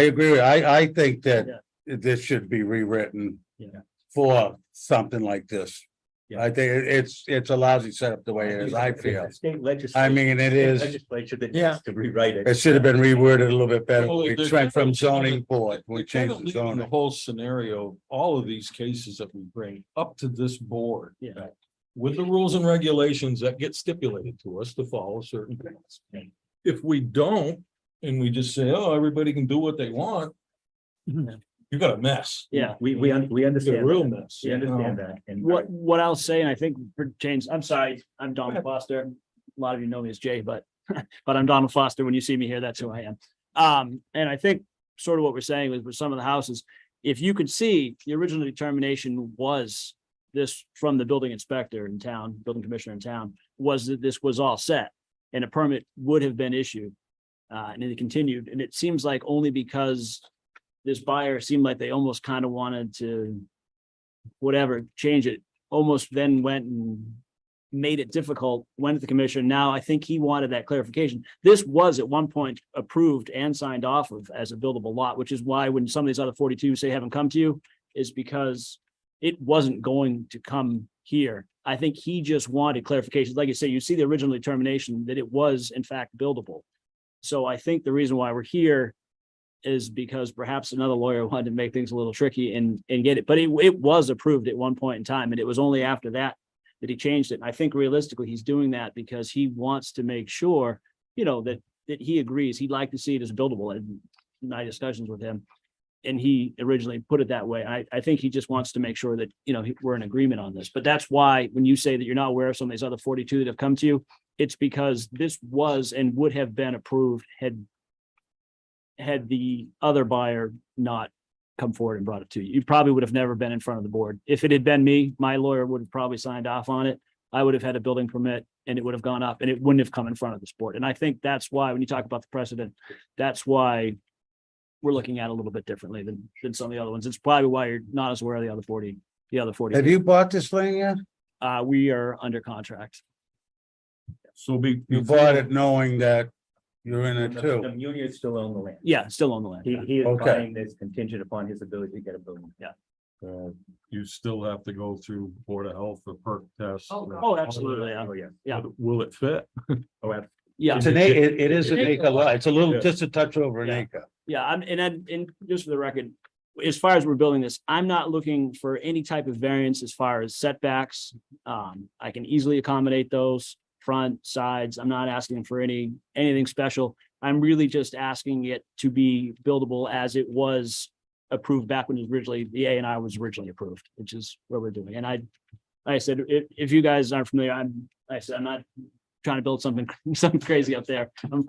agree. I think that this should be rewritten. Yeah. For something like this. Yeah. I think it's a lousy setup the way it is, I feel. The State legislature. I mean, it is, Legislature that Yeah. needs to rewrite it. it should have been reworded a little bit better. Well, We there's went from kind of- zoning board, we We're kind changed of the leaving the zoning. whole scenario, all of these cases that we bring up to this board. Yeah. With the rules and regulations that get stipulated to us to follow certain things. If we don't, and we just say, oh, everybody can do what they want, you got a mess. Yeah, We You got a understand. real that. mess. We understand that. And what I'll say, and I think for James, I'm sorry, I'm Donald Foster. A lot of you know me as Jay, but I'm Donald Foster. When you see me here, that's who I am. And I think sort of what we're saying was with some of the houses, if you could see, the original determination was this from the building inspector in town, building commissioner in town, was that this was all set and a permit would have been issued. And it continued, and it seems like only because this buyer seemed like they almost kind of wanted to whatever, change it, almost then went and made it difficult, went to the commission. Now, I think he wanted that clarification. This was at one point approved and signed off of as a buildable lot, which is why when some of these other 42 say haven't come to you, is because it wasn't going to come here. I think he just wanted clarification. Like you say, you see the original determination that it was in fact buildable. So I think the reason why we're here is because perhaps another lawyer wanted to make things a little tricky and get it, but it was approved at one point in time, and it was only after that he changed it. And I think realistically, he's doing that because he wants to make sure, that he agrees. He'd like to see it as buildable. And my discussions with him, and he originally put it that way. I think he just wants to make sure that, we're in agreement on this. But that's why when you say that you're not aware of some of these other 42 that have come to you, it's because this was and would have been approved had the other buyer not come forward and brought it to you. You probably would have never been in front of the board. If it had been me, my lawyer would have probably signed off on it. I would have had a building permit and it would have gone up and it wouldn't have come in front of this board. And I think that's why, when you talk about the precedent, that's why we're looking at it a little bit differently than some of the other ones. It's probably why you're not as aware of the other 40. Have you bought this land yet? We are under contract. So You bought it knowing that you're in it The too. union still own the land. Yeah, still on the land. He is Okay. buying this contingent upon his ability to get a building. Yeah. You still have to go through Board of Health for perk tests. Oh, God. Oh, absolutely, yeah. Oh, yeah. Yeah. Will it fit? Oh, absolutely. Yeah, It's an acre, it is an acre lot. It's a little, Yeah. just a touch over an Yeah. acre. yeah, and just for the record, as far as we're building this, I'm not looking for any type of variance as far as setbacks. I can easily accommodate those front, sides. I'm not asking for anything special. I'm really just asking it to be buildable as it was approved back when it was originally, the A and I was originally approved, which is what we're doing. And like I said, if you guys aren't familiar, I'm not trying to build something crazy up there. I'm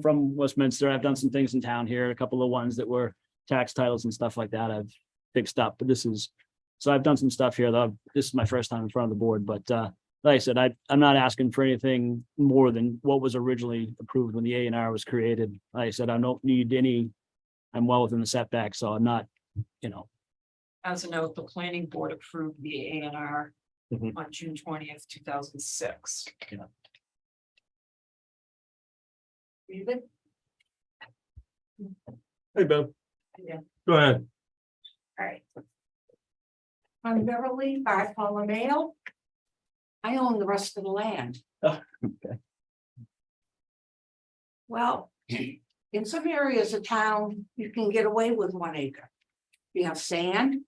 from Westminster. I've done some things in town here, a couple of ones that were tax titles and stuff like that I've fixed up, but so I've done some stuff here though. This is my first time in front of the board, but like I said, I'm not asking for anything more than what was originally approved when the A and R was created. Like I said, I don't need I'm well within the setback, so I'm not, As a note, the planning board approved the A and R Mhm. on June 20th, 2006. David? Hey, Ben. Yeah. Go ahead. All right. I'm Beverly, 5 Palomale. I own the rest of the land. Oh, okay. Well, in some areas of town, you can get away with 1 acre. You have sand.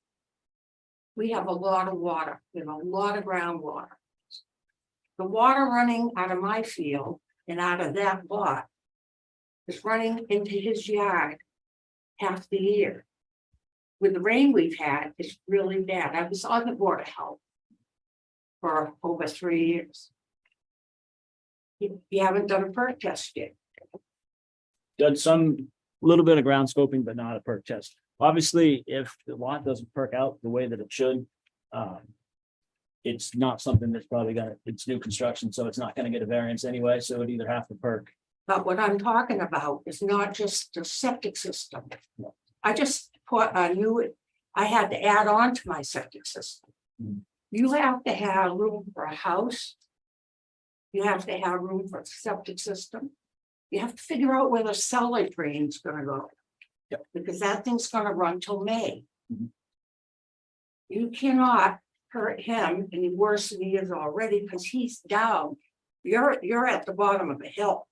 We have a lot of water, we have a lot of groundwater. The water running out of my field and out of that lot is running into his yard half the year. With the rain we've had, it's really bad. I was on the Board of Health for over 3 years. You haven't done a perk test yet. Done some little bit of ground scoping, but not a perk test. Obviously, if the lot doesn't perk out the way that it should, it's not something that's probably it's new construction, so it's not gonna get a variance anyway, so it'd either have to perk. But what I'm talking about is not just the septic system. I just put a new, I had to add on to my septic system. Mm. You have to have room for a house. You have to have room for a septic system. You have to figure out where the cellar drain's gonna go. Yep. Because that thing's gonna run till May. Mhm. You cannot hurt him any worse than he is already, because he's down. You're at the bottom of a hill.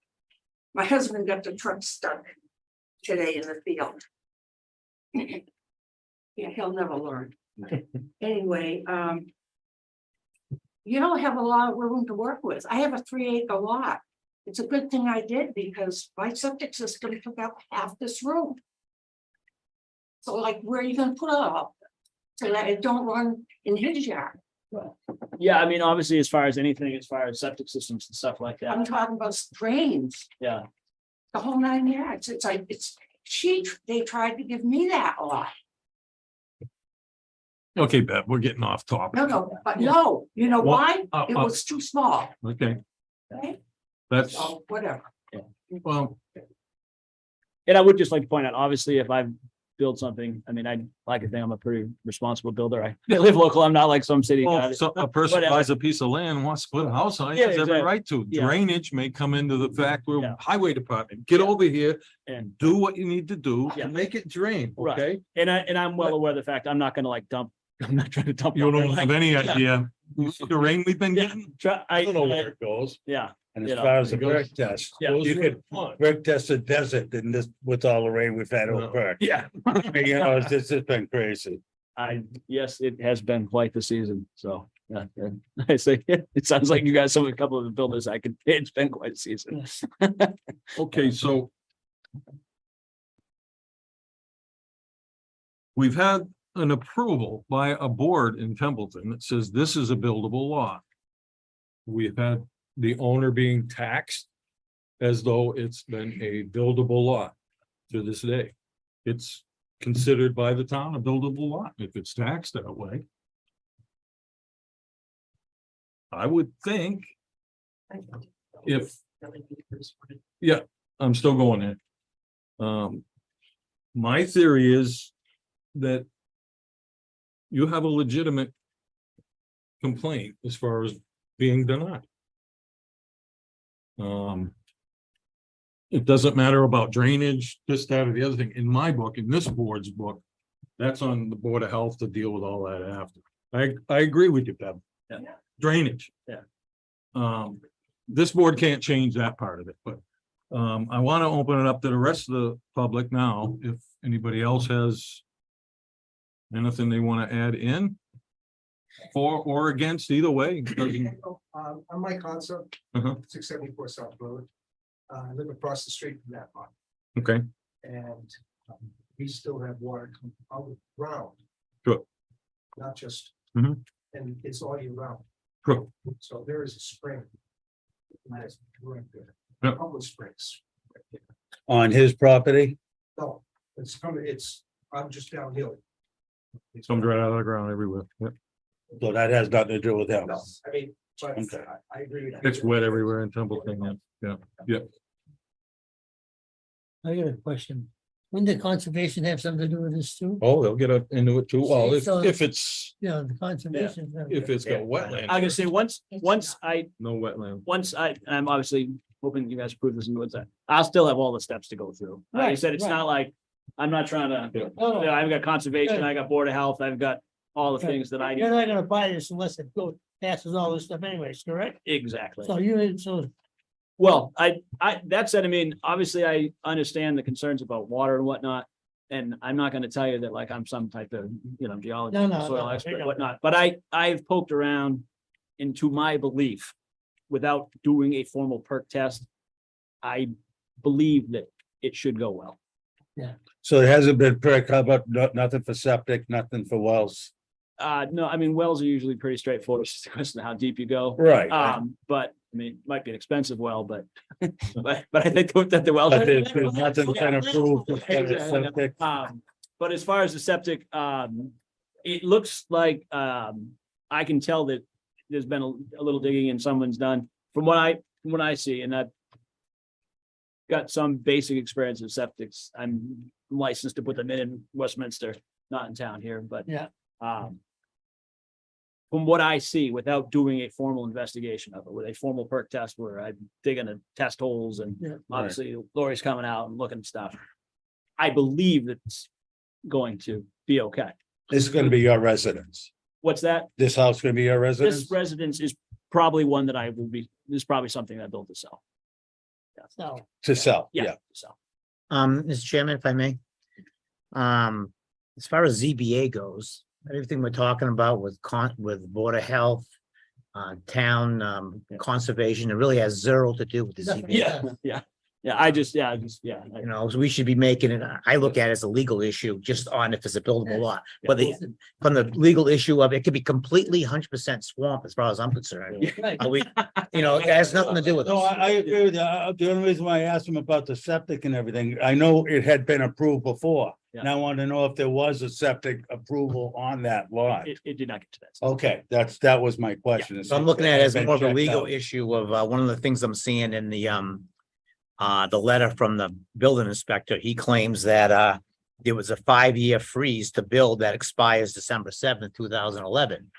My husband got the truck stuck today in the field. Yeah, he'll never learn. Anyway, you don't have a lot of room to work with. I have a 3-acre lot. It's a good thing I did, because my septic system took up half this room. So like, where are you gonna put it all? So that it don't run in his yard. Yeah, I mean, obviously, as far as anything, as far as septic systems and stuff like I'm that, talking about drains, yeah. the whole 9 yards. It's like, they tried to give me that lot. Okay, Ben, we're getting off topic. No, but no, you know why? Well, It was too small, Okay, right? that's, So whatever. well, And I would just like to point out, obviously, if I build something, I mean, I like to think I'm a pretty responsible builder. I live local. I'm not like some city guy. so a person Whatever. buys a piece of land, wants to put a house on it, Yeah, has every exactly. right to. Yeah. Drainage may come into the fact where Yeah. highway department, get Yeah. over here, And, do what you need to do Yeah. to make it drain, Right. okay? and I'm well aware of the fact, I'm not gonna like dump, I'm not trying to dump. You don't have any Yeah. idea, the rain we've been Yeah. getting. I don't know where it goes. Yeah, And You as know, far as the it goes- brick test, Yeah. Goes you through could the pond. brick test a desert in this, with all the rain we've had over Perk. yeah. You know, it's just been crazy. Yes, it has been quite the season, so, yeah, I say, it sounds like you guys, a couple of the builders, it's been quite a season. Okay, so. We've had an approval by a board in Templeton that says this is a buildable lot. We've had the owner being taxed as though it's been a buildable lot to this day. It's considered by the town a buildable lot if it's taxed that way. I would think if, yeah, I'm still going in. My theory is that you have a legitimate complaint as far as being denied. It doesn't matter about drainage, this, that, or the other thing. In my book, in this board's book, that's on the Board of Health to deal with all that after. I agree with you, Bev. Yeah. Drainage. Yeah. This board can't change that part of it, but I want to open it up to the rest of the public now, if anybody else has anything they want to add in for or against, either way. It doesn't- I'm Mike Hanso, Uh-huh. 674 South Road. I live across the street from that one, Okay, and we still have water coming out of the ground. Sure. Not just, Mhm. and it's all year round, Sure. so there is a spring. That's right there. Yeah. Public springs. right there. On his property, No, it's coming, I'm just downhill. it comes right out of the ground everywhere. Yep. so that has nothing to do with him. No, I mean, but Okay. I agree with that. It's wet everywhere in Templeton. Yeah. I got a question. Wouldn't the conservation have something to do with this too? Oh, they'll get into it too. Well, So- if it's, Yeah, the conservation. if it's got wetland. I gotta say, once No wetland. I'm obviously hoping you guys approve this and what's that, I'll still have all the steps to go through. Like I Right, said, it's right. not like, I'm not trying to, No, no, I've got conservation, I got Board of Health, I've got all the things that I you're need. not gonna buy this unless it goes, passes all this stuff anyways, correct? Exactly. So Well, that said, I mean, obviously I understand the concerns about water and whatnot. And I'm not gonna tell you that like I'm some type of, geologist, No, soil no, expert, no. whatnot, but I've poked around into my belief. Without doing a formal perk test, I believe that it should go well. So it hasn't been covered, nothing for septic, nothing for wells. No, I mean, wells are usually pretty straightforward, it's just a question of how deep you go. Right. But I mean, it might be an expensive well, but but I think that the well. But there's nothing kind of approved. for septic. But as far as the septic, it looks like, I can tell that there's been a little digging and someone's done, from what I see, and I've got some basic experience with septics. I'm licensed to put them in Westminster, not in town here, but. Yeah. From what I see, without doing a formal investigation of it, with a formal perk test where I dig into test holes and Yeah. obviously Lori's coming out and looking at stuff. I believe that it's going to be okay. This is gonna be your residence. What's that? This house gonna be your residence? This residence is probably one that this is probably something I built to sell. So, To sell, Yeah, yeah. so. Mr. Chairman, if I may. As far as ZBA goes, everything we're talking about with Board of Health. Town conservation, it really has zero to do with the ZBA. Yeah. You know, so we should be making it, I look at it as a legal issue, just on if it's a buildable lot. But from the legal issue of it could be completely 100% swamp as far as I'm concerned. right. Are we, it has nothing to do with No, us. I agree with you. The only reason why I asked him about the septic and everything, I know it had been approved before. Yeah. And I want to know if there was a septic approval on that lot. It did not get to that. Okay, that was my question. So I'm looking at it as Been more of a checked legal out. issue of one of the things I'm seeing in the letter from the building inspector. He claims that there was a 5-year freeze to build that expires December 7th, 2011.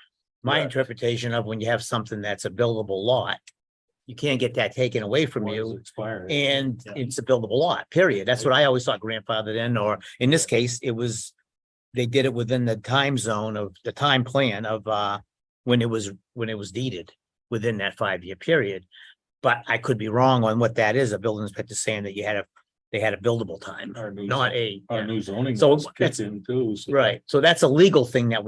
My Right. interpretation of when you have something that's a buildable lot, you can't get that taken away from you. Expired. And it's a buildable lot, period. That's what I always thought grandfathered in, or in this case, they did it within the time zone of the time plan of when it was deeded within that 5-year period. But I could be wrong on what that is. A building inspector saying that they had a buildable time, Our new not new zoning. So laws kick that's- in too. So- right. So that's a legal thing that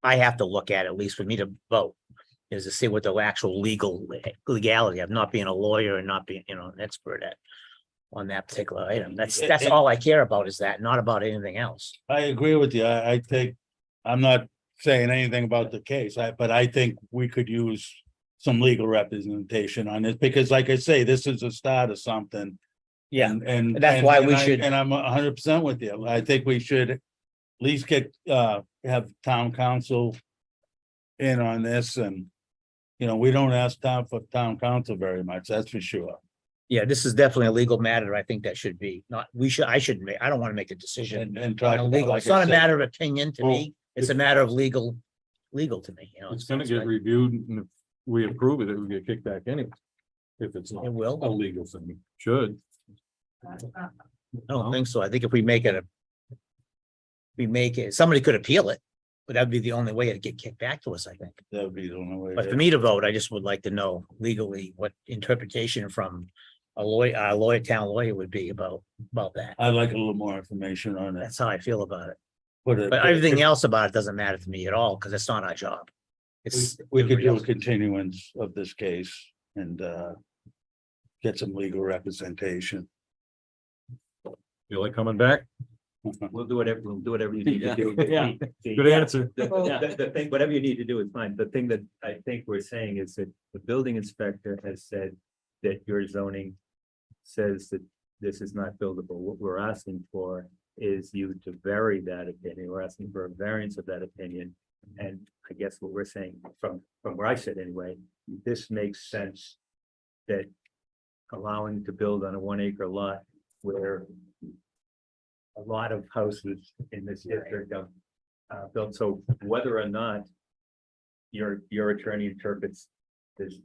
I have to look at least for me to vote. Is to see what the actual legality of not being a lawyer and not being, an expert on that particular item. That's all I care about is that, not about anything else. I agree with you. I think, I'm not saying anything about the case, but I think we could use some legal representation on this, because like I say, this is a start of something. Yeah, And that's why we I- should- And I'm 100% with you. I think we should at least have town council in on this, and we don't ask for town council very much, that's for sure. Yeah, this is definitely a legal matter. I think that should be I shouldn't make, I don't want to make a decision. And talk on a about, legal, like it's not I a said, matter of opinion to me. It's a matter of legal legal to me, you know. It's gonna get reviewed, and if we approve it, it will get kicked back anyway. If it's not It will. a legal thing, should. I don't think so. I think if we make it a. We make it, somebody could appeal it, but that'd be the only way it'd get kicked back to us, I think. That would be the only way. But for me to vote, I just would like to know legally what interpretation from a lawyer, town lawyer would be about that. I'd like a little more information on it. That's how I feel about it. Put it- But everything else about it doesn't matter to me at all, because it's not our job. It's. We could everybody do a else. continuance of this case and get some legal representation. You like coming back? We'll do whatever you need to do. Yeah. Good answer. The thing, whatever you need to do is fine. The thing that I think we're saying is that the building inspector has said that your zoning says that this is not buildable. What we're asking for is you to vary that opinion. We're asking for a variance of that opinion. And I guess what we're saying from where I sit anyway, this makes sense that allowing to build on a 1 acre lot where a lot of houses in this district are built, so whether or not your attorney interprets this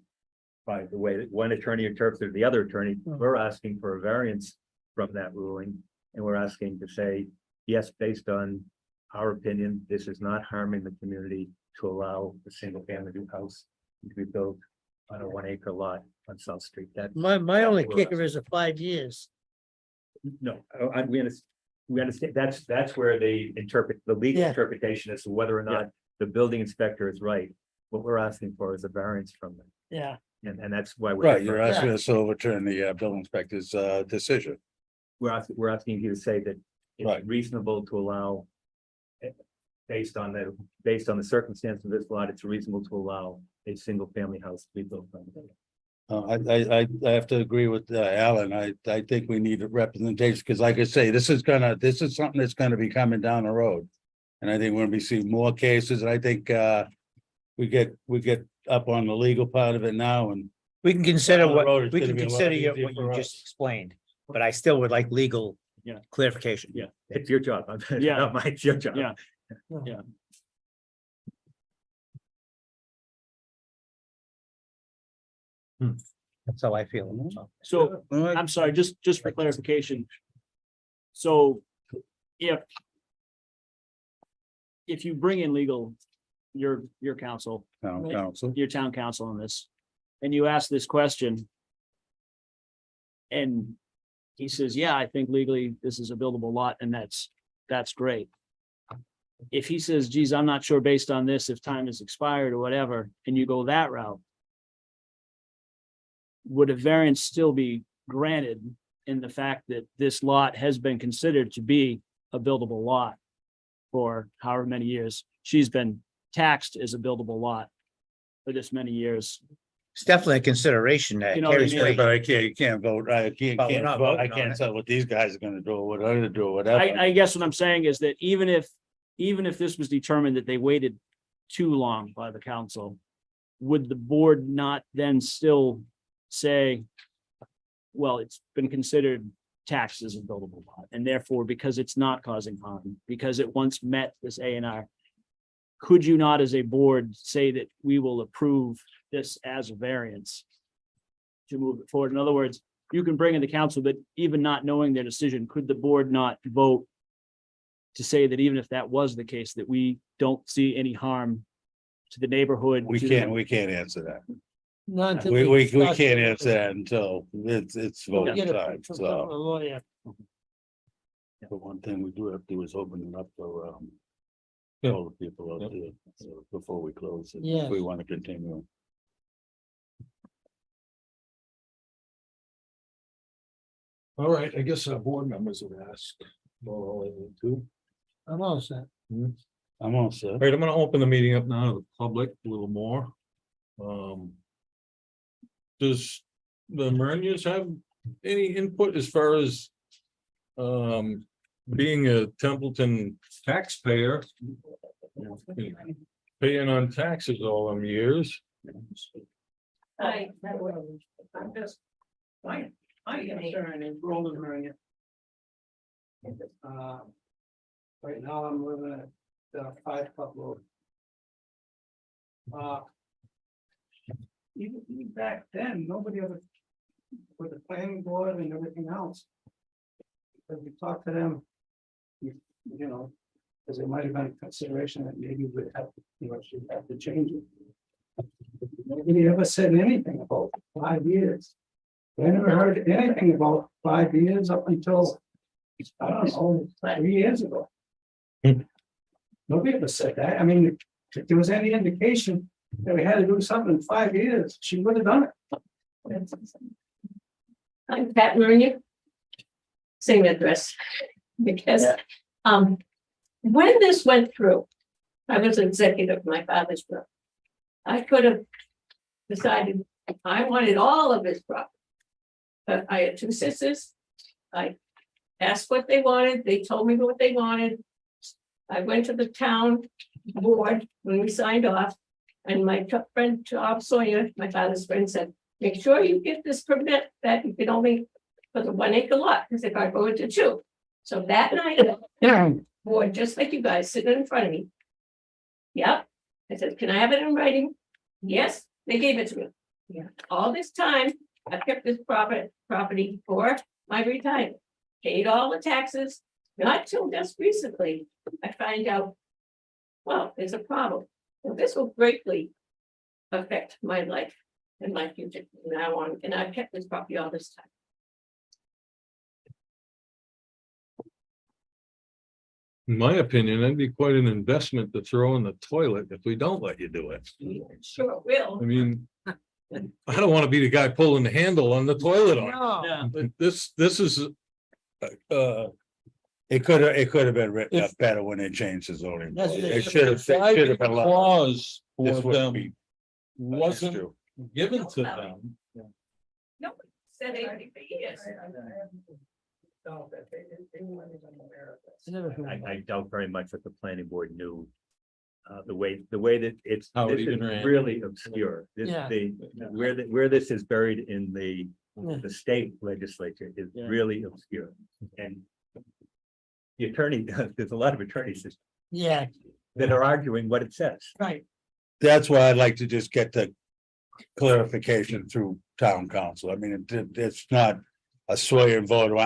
by the way that one attorney interprets it, the other attorney, we're asking for a variance from that ruling. And we're asking to say, yes, based on our opinion, this is not harming the community to allow a single family new house to be built on a 1 acre lot on South Street. That, My only We're kicker is a 5 years. no, we understand, that's where they interpret, the legal Yeah. interpretation as to whether or not the building inspector is right. What we're asking for is a variance from them, Yeah, and that's why we're. Right, you're asking us to overturn the building inspector's decision. We're asking you to say that Right. it's reasonable to allow. Based on the circumstance of this lot, it's reasonable to allow a single family house to be built on it. I have to agree with Alan. I think we need a representation, because like I say, this is something that's gonna be coming down the road. And I think we're gonna be seeing more cases, and I think we get up on the legal part of it now, and We can consider Down the road, it's we gonna can be a lot consider easier what you for just us. explained, but I still would like legal. Yeah. Clarification. Yeah. It's your job. Yeah. Not mine, it's your job. Yeah. That's how I feel. So I'm sorry, just for clarification. So if you bring in legal, your counsel, town council. your town council on this, and you ask this question. And he says, yeah, I think legally this is a buildable lot, and that's great. If he says, geez, I'm not sure based on this, if time has expired or whatever, and you go that route. Would a variance still be granted in the fact that this lot has been considered to be a buildable lot? For however many years, she's been taxed as a buildable lot for this many years. It's definitely a consideration that You know what I carries mean? weight. But you can't vote, I can't But we're not vote, I voting on can't it. tell what these guys are gonna do, or what I'm gonna do, or whatever. I guess what I'm saying is that even if this was determined that they waited too long by the council, would the board not then still say, well, it's been considered taxed as a buildable lot, and therefore, because it's not causing harm, because it once met this A&R, could you not, as a board, say that we will approve this as a variance to move it forward? In other words, you can bring in the council, but even not knowing their decision, could the board not vote to say that even if that was the case, that we don't see any harm to the neighborhood? We can't answer that. not until We start can't to- answer that until it's voting Get it time, from a so. lawyer. But one thing we do have to do is open it up for all the people out there, so before we close it, Yeah. if we want to continue. All right, I guess our board members have asked. I'm all set. I'm all set. All right, I'm gonna open the meeting up now to the public a little more. Does the Marinians have any input as far as being a Templeton taxpayer? Paying on taxes all them years? Hi. I'm just, my concern is Roland Marine. Right now, I'm living at 5 Cup Road. Even back then, nobody ever, with the planning board and everything else. If we talked to them, you know, because there might have been a consideration that maybe we'd have, should have to change it. Nobody ever said anything about 5 years. I never heard anything about 5 years up until, I don't know, 3 years ago. Nobody ever said that. I mean, if there was any indication that we had to do something in 5 years, she would have done it. I'm Pat Maria. Same address. Because, when this went through, I was executive of my father's will. I could have decided I wanted all of his property. But I had two sisters. I asked what they wanted. They told me what they wanted. I went to the town board when we signed off. And my friend, Bob Sawyer, my father's friend, said, make sure you get this permit that you can only for the 1 acre lot, because if I go into 2. So that night, board, just like you guys sitting in front of me. Yep. I said, can I have it in writing? Yes, they gave it to me. Yeah. All this time, I kept this property for my retirement, paid all the taxes, not till just recently, I find out, well, there's a problem. And this will greatly affect my life and my future from now on, and I've kept this property all this time. In my opinion, that'd be quite an investment to throw in the toilet if we don't let you do it. Sure will. I mean, I don't want to be the guy pulling the handle on the toilet on. No, But this is, It could have been written up better when they changed the zoning. That's bylaws. the- It should have been. clause This for wouldn't them be. wasn't true. given to them. Nobody said anything for years. I doubt very much that the planning board knew. The way that it's, How it this is even ran. really obscure. This, Yeah. where this is buried in the Yeah. state legislature is Yeah. really obscure. And the attorney, there's a lot of attorneys yeah, that are arguing what it says. right. That's why I'd like to just get the clarification through town council. I mean, it's not a sway and vote.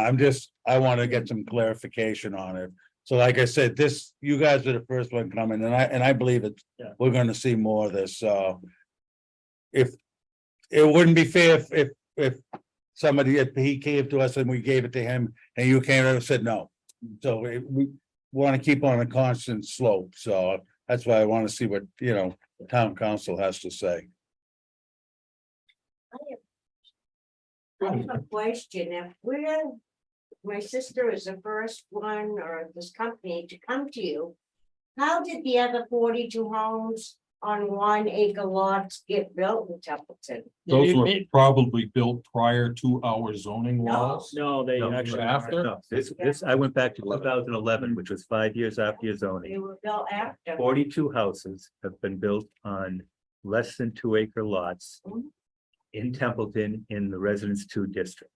I want to get some clarification on it. So like I said, you guys are the first one coming, and I believe it. Yeah. We're gonna see more of this, if it wouldn't be fair if somebody, if he came to us and we gave it to him and you came and said no. So we want to keep on a constant slope, so that's why I want to see what, town council has to say. I have a question. If my sister is the first one or this company to come to you, how did the other 42 homes on 1 acre lots get built in Templeton? Those were probably built prior to our zoning laws. No, they No, actually. after? No, this, I went back to 2011, which was 5 years after your They zoning. were built after. 42 houses have been built on less than 2 acre lots in Templeton in the Residence 2 district.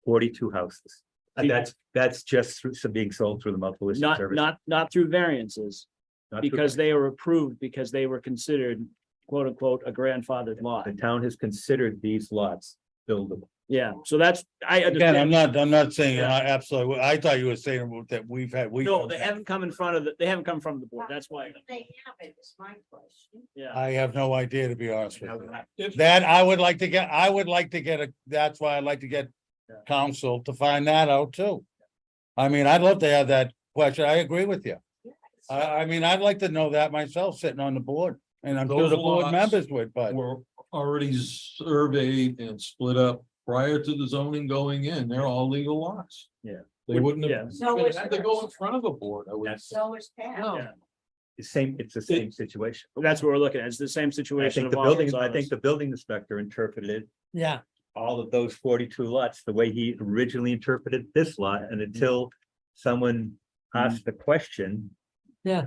42 houses. And that's just through some being sold through the multiple issue service. Not through variances, Not through- because they were approved, because they were considered quote unquote a grandfathered lot. The town has considered these lots buildable. Yeah, so that's, I Again, understand. I'm not saying, Yeah. absolutely, I thought you were saying that we. No, they haven't come in front of the, they haven't come from the board. That's why, They haven't, is my question. yeah. I have no idea, to be honest with you. That I would like to get that's why I'd like to get counsel to find that out too. I mean, I'd love to have that question. I agree with you. I mean, I'd like to know that myself, sitting on the board, and I'm sure Those the board lots members would, but. Were already surveyed and split up prior to the zoning going in. They're all legal lots. Yeah. They wouldn't Yeah. have, So even is had to go in front of a board, I would. So is Pat. No. It's the same situation. That's what we're looking at. It's the same I situation. think of all these I others. think the building inspector interpreted Yeah, all of those 42 lots the way he originally interpreted this lot, and until someone asked the question. Yeah.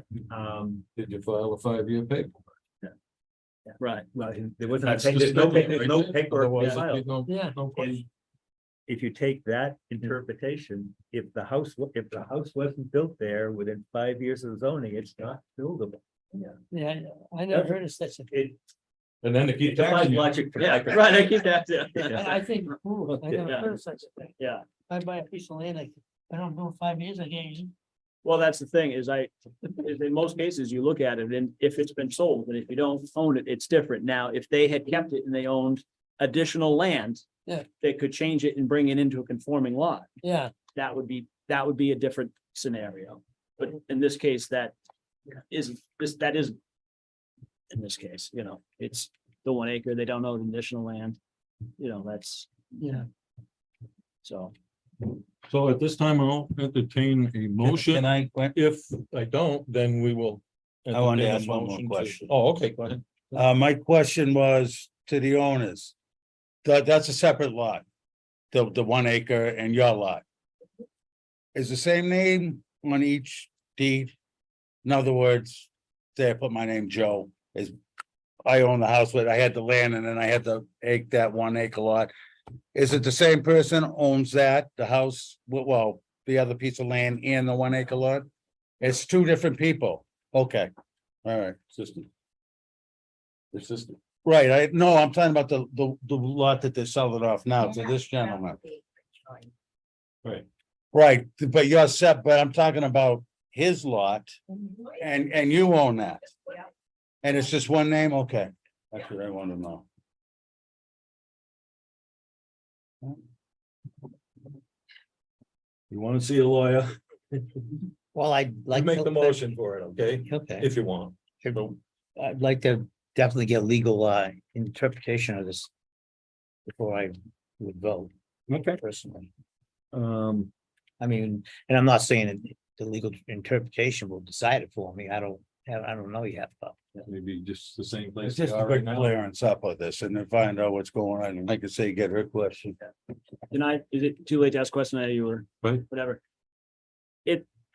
Did you file a 5-year paper? Right. Well, there wasn't, That's there's just no, it, there's right no there. paperwork Otherwise, filed. there'd be no- Yeah. no question. If you take that interpretation, if the house wasn't built there within 5 years of zoning, it's not buildable. Yeah, I never heard of such a thing. And then to keep Define taxing you. logic for Yeah, acre. right, I keep that, And I think, ooh, I never Yeah. heard of such a thing. yeah. I buy a piece of land, I don't know, 5 years ago. Well, that's the thing is is in most cases, you look at it and if it's been sold and if you don't own it, it's different. Now, if they had kept it and they owned additional land. Yeah. They could change it and bring it into a conforming lot. Yeah, That would be a different scenario. But in this case, that is. In this case, it's the 1 acre, they don't own additional land, that's, yeah. so. So at this time, I'll entertain a motion. Can I, If I don't, then we will. I want to entertain a ask one more motion to- question. Oh, okay, go ahead. my question was to the owners. That's a separate lot. The 1 acre and your lot. Is the same name on each deed? In other words, say I put my name Joe, is I own the house, but I had the land and then I had that 1 acre lot. Is it the same person owns that, the house, well, the other piece of land and the 1 acre lot? It's two different people. Okay, all right. System. The system. Right, I'm talking about the lot that they're selling off now to this gentleman. Right. Right, but but I'm talking about his lot and you own that. And it's just one name, okay, that's what I want to know. You want to see a lawyer? Well, I'd like. Make to- the motion for it, okay? Okay, If you want. I'd like to definitely get legal interpretation of this. Before I would vote Okay. personally. I mean, and I'm not saying that the legal interpretation will decide it for me. I don't know yet, but. Maybe just the same place. It's just they a are right big now. clearance up of this and then find out what's going on, and like I say, get her question. Is it too late to ask a question? I know you were, Right. whatever.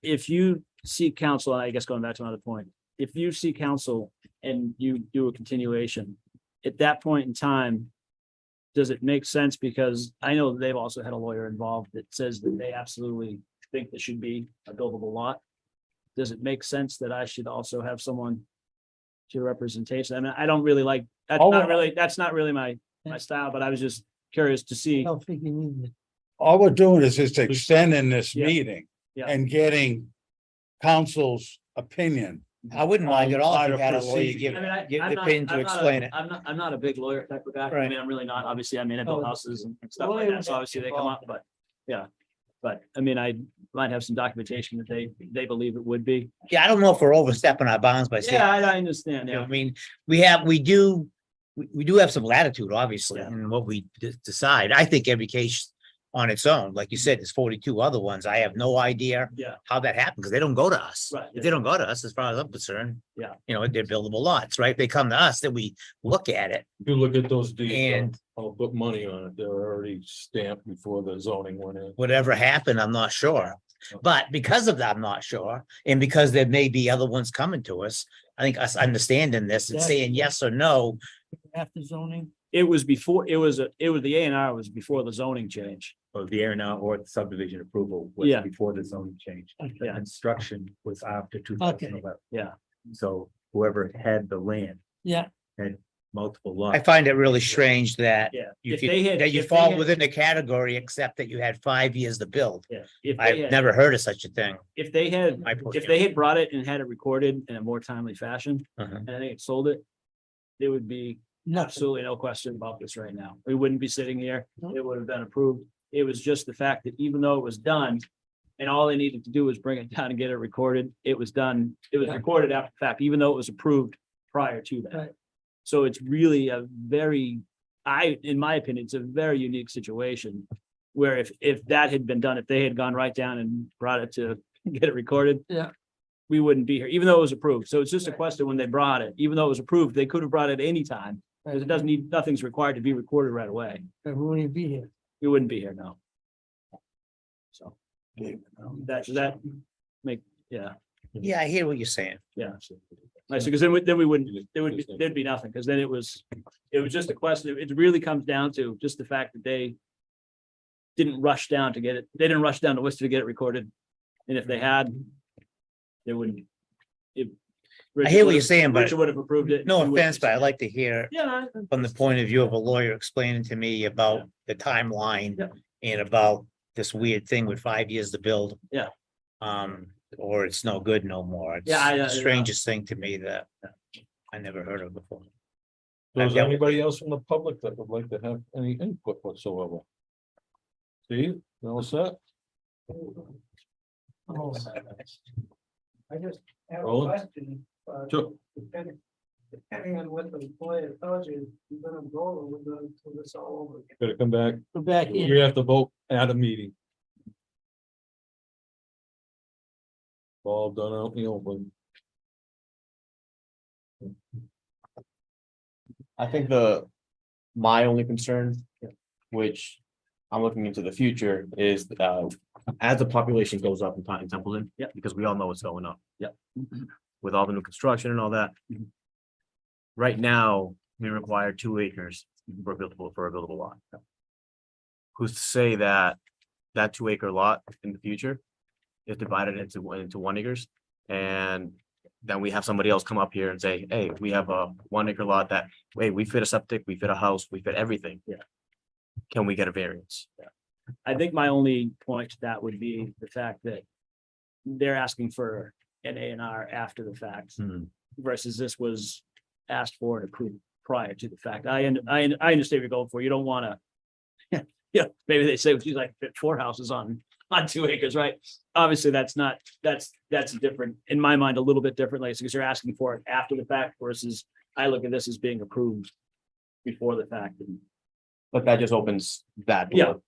If you seek counsel, I guess going back to another point, if you seek counsel and you do a continuation, at that point in time, does it make sense? Because I know they've also had a lawyer involved that says that they absolutely think this should be a buildable lot. Does it make sense that I should also have someone to representation? I mean, I don't really like, that's not really my style, but I was just curious to I see. don't think you need it. All we're doing is just extending this Yeah. meeting Yeah. and getting council's opinion. I wouldn't mind at all How if you to had a lawyer proceed. give, I mean, give I'm the not- opinion to I'm not a- explain it. I'm not a big lawyer type of guy. I Right. mean, I'm really not. Obviously, I mean, I build Oh, houses and stuff like that. So obviously they come up, but yeah. But I mean, I might have some documentation that they believe it would be. Yeah, I don't know if we're overstepping our bounds by saying. Yeah, I understand. You know, Yeah. I mean, we do have some latitude, obviously, Yeah. in what we decide. I think every case on its own, like you said, there's 42 other ones. I have no idea Yeah. how that happened because they don't go to us. Right, If they don't go to us, as far as I'm concerned. Yeah. They're buildable lots, right? They come to us, then we look at it. If you look at those deeds, And- I'll put money on it. They're already stamped before the zoning went in. Whatever happened, I'm not sure. But because of that, I'm not sure. And because there may be other ones coming to us, I think us understanding this and Yeah. saying yes or no. After zoning, It was before, the A&R was before the zoning change. Or the air now or the subdivision approval was Yeah. before the zoning change. The Yeah. construction was after 2011. Yeah. So whoever had the land yeah, had multiple I lots. find it really strange that Yeah. you If they had- that you if they fall had- within the category, except that you had 5 years to build. Yeah. If they I've had- never heard of such a thing. If they had, My if they had brought it and had it recorded in a more timely fashion, Uh-huh. and I think it sold it, there would be nothing. absolutely no question about this right now. We wouldn't be sitting here. No. It would have been approved. It was just the fact that even though it was done and all they needed to do was bring it down and get it recorded, it was done. It was Yeah. recorded after the fact, even though it was approved prior to that. Right. So it's really a very, in my opinion, it's a very unique situation where if that had been done, if they had gone right down and brought it to get it recorded. Yeah. We wouldn't be here, even though it was approved. So it's just a question when they brought it, even though it was approved, they could have brought it anytime. Because it doesn't need, nothing's required to be recorded right away. We wouldn't be here. We wouldn't be here now. So. That make, yeah, Yeah, I hear what you're saying. yeah. Right, so because then we wouldn't, there'd be nothing, because then it was just a question. It really comes down to just the fact that they didn't rush down to get it. They didn't rush down to Worcester to get it recorded. And if they had, they wouldn't. I hear what you're saying, but Richard would have approved it. no We would- offense, but I'd like to hear Yeah. from the point of view of a lawyer explaining to me about the timeline Yeah. and about this weird thing with 5 years to build. Yeah. Or it's no good no more. It's Yeah, the strangest thing to me that I never heard of before. So is there anybody else from the public that would like to have any input whatsoever? Steve, you all set? I just have a Roland? question. Sure. Depending on what the lawyer tells you, you're gonna go, we're gonna do this all over again. Gotta come back. Go back in. You have to vote at a meeting. All done out in the open. I think my only concern, which I'm looking into the future, is as the population goes up in Templeton. Yeah. Because we all know it's going up. Yeah. With all the new construction and all that. Mhm. Right now, we require 2 acres for a buildable lot. Who's to say that 2 acre lot in the future is divided into 1 acres? And then we have somebody else come up here and say, hey, we have a 1 acre lot that, wait, we fit a septic, we fit a house, we fit everything. Yeah. Can we get a variance? I think my only point to that would be the fact that they're asking for an A&R after the fact versus this was asked for and approved prior to the fact. I understand what you're going for. You don't want to, yeah, maybe they say she's like fit 4 houses on 2 acres, right? Obviously, that's different, in my mind, a little bit differently, because you're asking for it after the fact versus I look at this as being approved before the fact. And But that just opens that Yeah. door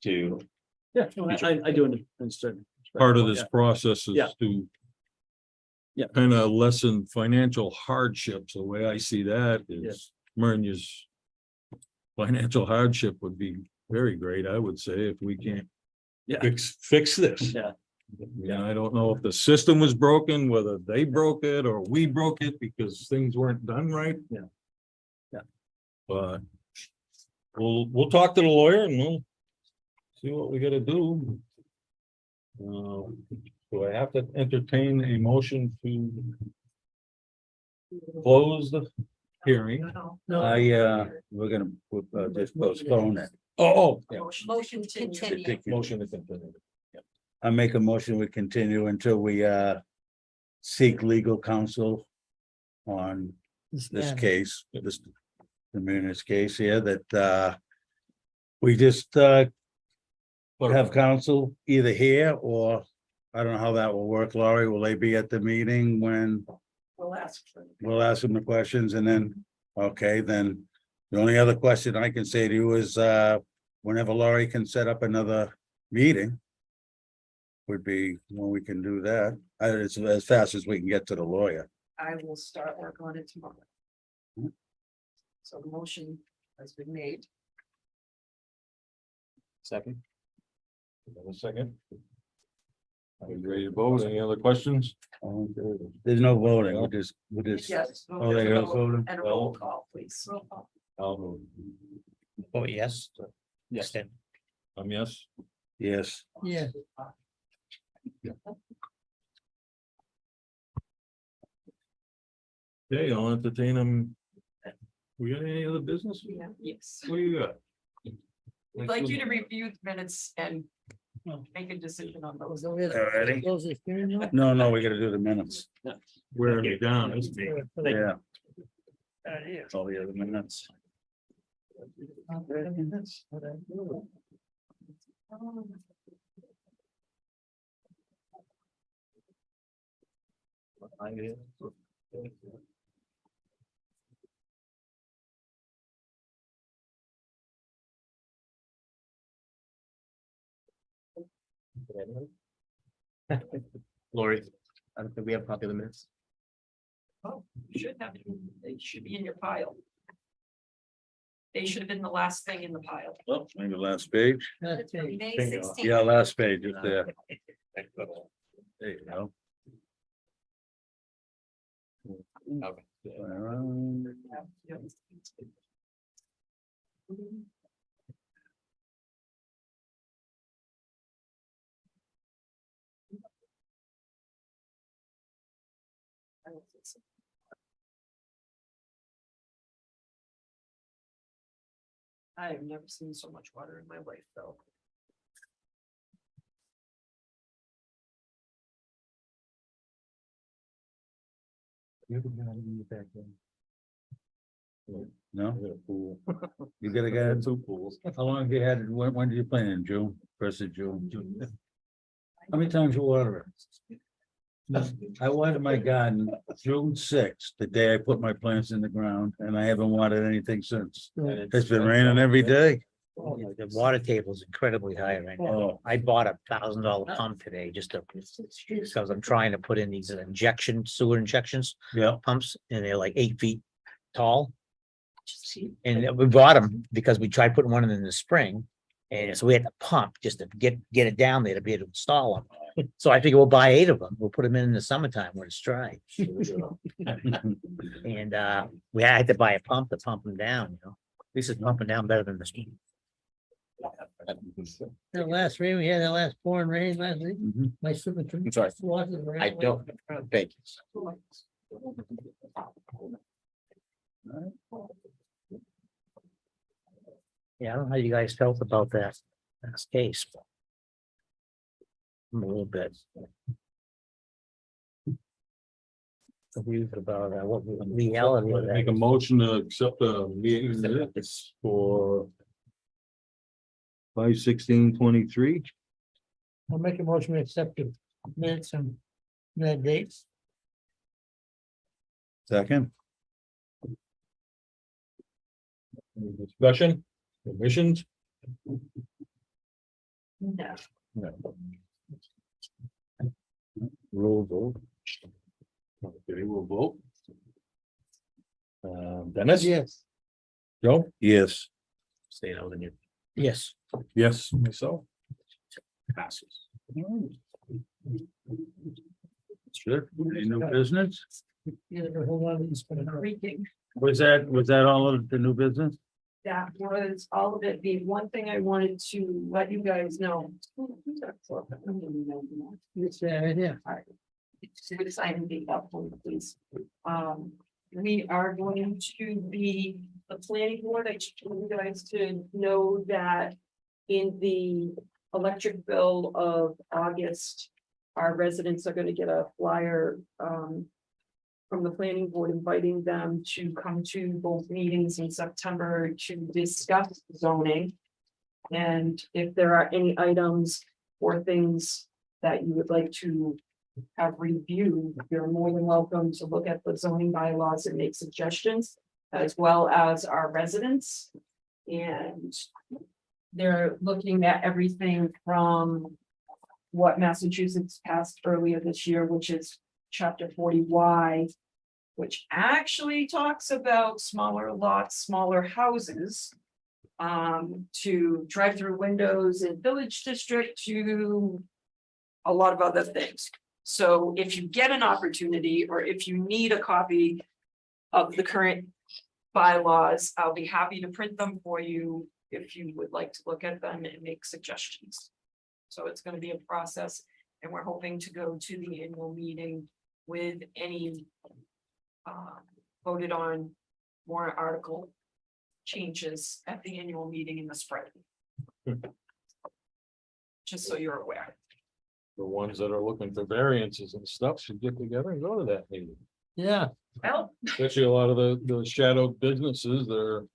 to, yeah, no, I do understand. Part of this Yeah. process is Yeah. to Yeah. kind of lessen financial hardships. The way I see that is Myrna's financial hardship would be very great, I would say, if we can't Yeah. fix this. Yeah. Yeah, I don't know if the system was broken, whether they broke it or we broke it because things weren't done right. Yeah. Yeah. But we'll talk to the lawyer and we'll see what we gotta do. Do I have to entertain a motion to close the hearing? We're gonna just postpone it. Oh, yeah. Motion to continue. Motion to continue. I make a motion, we continue until we seek legal counsel on this case, this the Munis case here, that we just have counsel either here or I don't know how that will work, Laurie. Will they be at the meeting when We'll ask for. we'll ask them the questions and then, okay, then the only other question I can say to you is whenever Laurie can set up another meeting would be when we can do that. It's as fast as we can get to the lawyer. I will start work on it tomorrow. So the motion has been made. second. A second. Are you ready to vote? Any other questions? There's no voting, we're just, Yes. oh, they are voting? And a roll call, please. Roll call. I'll vote. Oh, yes. Yes. Yes. Yes. Yeah. Okay, I'll entertain them. We got any other business? Yes. What do you got? We'd like you to review the minutes and make a decision on those. Alrighty. Close the hearing now? No, we gotta do the minutes. Wearing me down, isn't it? Yeah. All the other minutes. Lori, I don't think we have a copy of the minutes. Oh, you should have, it. They should be in your pile. They should have been the last thing in the pile. Oh, maybe last page. Okay. May Bingo. 16th. Yeah, last page is there. There you go. Okay. I have never seen so much water in my life, though. No, I got a pool. you gotta I get, got 2 pools. how long have you had, when did you plant in June, first of June? How many times you water it? I watered my garden June 6th, the day I put my plants in the ground, and I haven't watered anything since. It's been raining every day. The water table is incredibly high right now. Oh, I bought $1,000 pump today just to, because I'm trying to put in these sewer injections yeah. pumps, and they're like 8 feet tall. And we bought them because we tried putting one in the spring. And so we had to pump just to get it down there to be able to install them. So I figure we'll buy 8 of them. We'll put them in the summertime when it's dry. And we had to buy a pump to pump them down, you know. At least it's pumping down better than the stream. The last rain, we had that last pouring rain last week, Mhm. my super. I'm sorry. I don't, thank you. Yeah, I don't know how you guys felt about that last case. But I'm a little bit. Confused about what the reality of Make a that. motion to accept the meeting minutes for 5/16/23. I'll make a motion to accept the minutes and the dates. Second, Any discussion, omissions? No. Roll vote. Okay, we'll vote. Dennis? Yes. Joe? yes. Stay out in you. Yes. Yes, myself. Passes. Sure, any new business? Yeah, the whole lot of these, but not- Creaking. Was that all of the new business? That was all of it. The one thing I wanted to let you guys know. It's right here. Would sign the up for me, please. We are going to be the planning board. I just want you guys to know that in the electric bill of August, our residents are gonna get a flyer, from the planning board inviting them to come to both meetings in September to discuss zoning. And if there are any items or things that you would like to have reviewed, you're more than welcome to look at the zoning bylaws and make suggestions, as well as our residents. And they're looking at everything from what Massachusetts passed earlier this year, which is chapter 40Y, which actually talks about smaller lots, smaller houses, to drive-through windows in village district, to a lot of other things. So if you get an opportunity, or if you need a copy of the current bylaws, I'll be happy to print them for you if you would like to look at them and make suggestions. So it's going to be a process, and we're hoping to go to the annual meeting with any voted on warrant article changes at the annual meeting in the spring. Just so you're aware. The ones that are looking for variances and stuff should get together and go to that meeting. Yeah, Well, Especially a lot of the shadow businesses that are.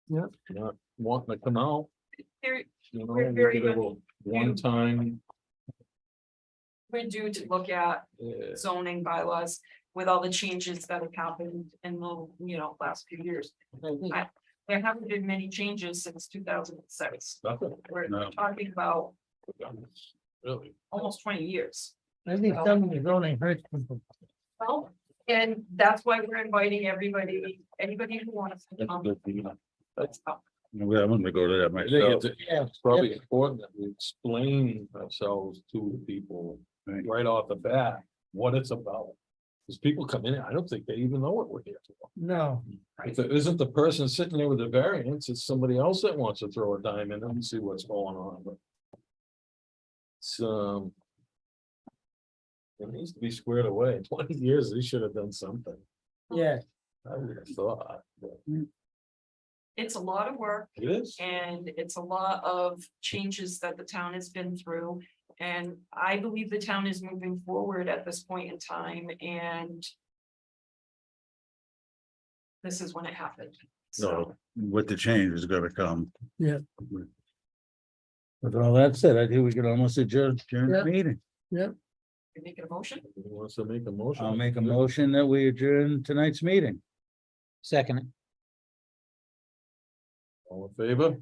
Yep. Not wanting to come out, there, you know, We're very get a little one time. we're due to look at zoning bylaws with all the changes that have happened in the, last few years. There haven't been many changes since 2006. Nothing. We're No. talking about Really. almost 20 years. I think some of the zoning hurts people. Well, and that's why we're inviting everybody who wants to That's come. good. I'm Let's come. gonna go to that I think myself. it's probably important that we explain ourselves to the people Right. right off the bat, what it's about. Because people come in, I don't think they even know what we're here for. No, If it isn't the person sitting there with the variance, it's somebody else that wants to throw a dime in and see what's going on. But it's, It needs to be squared away. 20 years, they should have done something. Yeah, I would have thought. but It's a lot of work. It is. And it's a lot of changes that the town has been through. And I believe the town is moving forward at this point in time and this is when it happened. So, So with the change is gonna come. Yeah. With all that said, I think we could almost adjourn Yeah. the meeting. you make a motion? Who wants to make a motion? I'll make a motion that we adjourn tonight's meeting. Second. All in favor?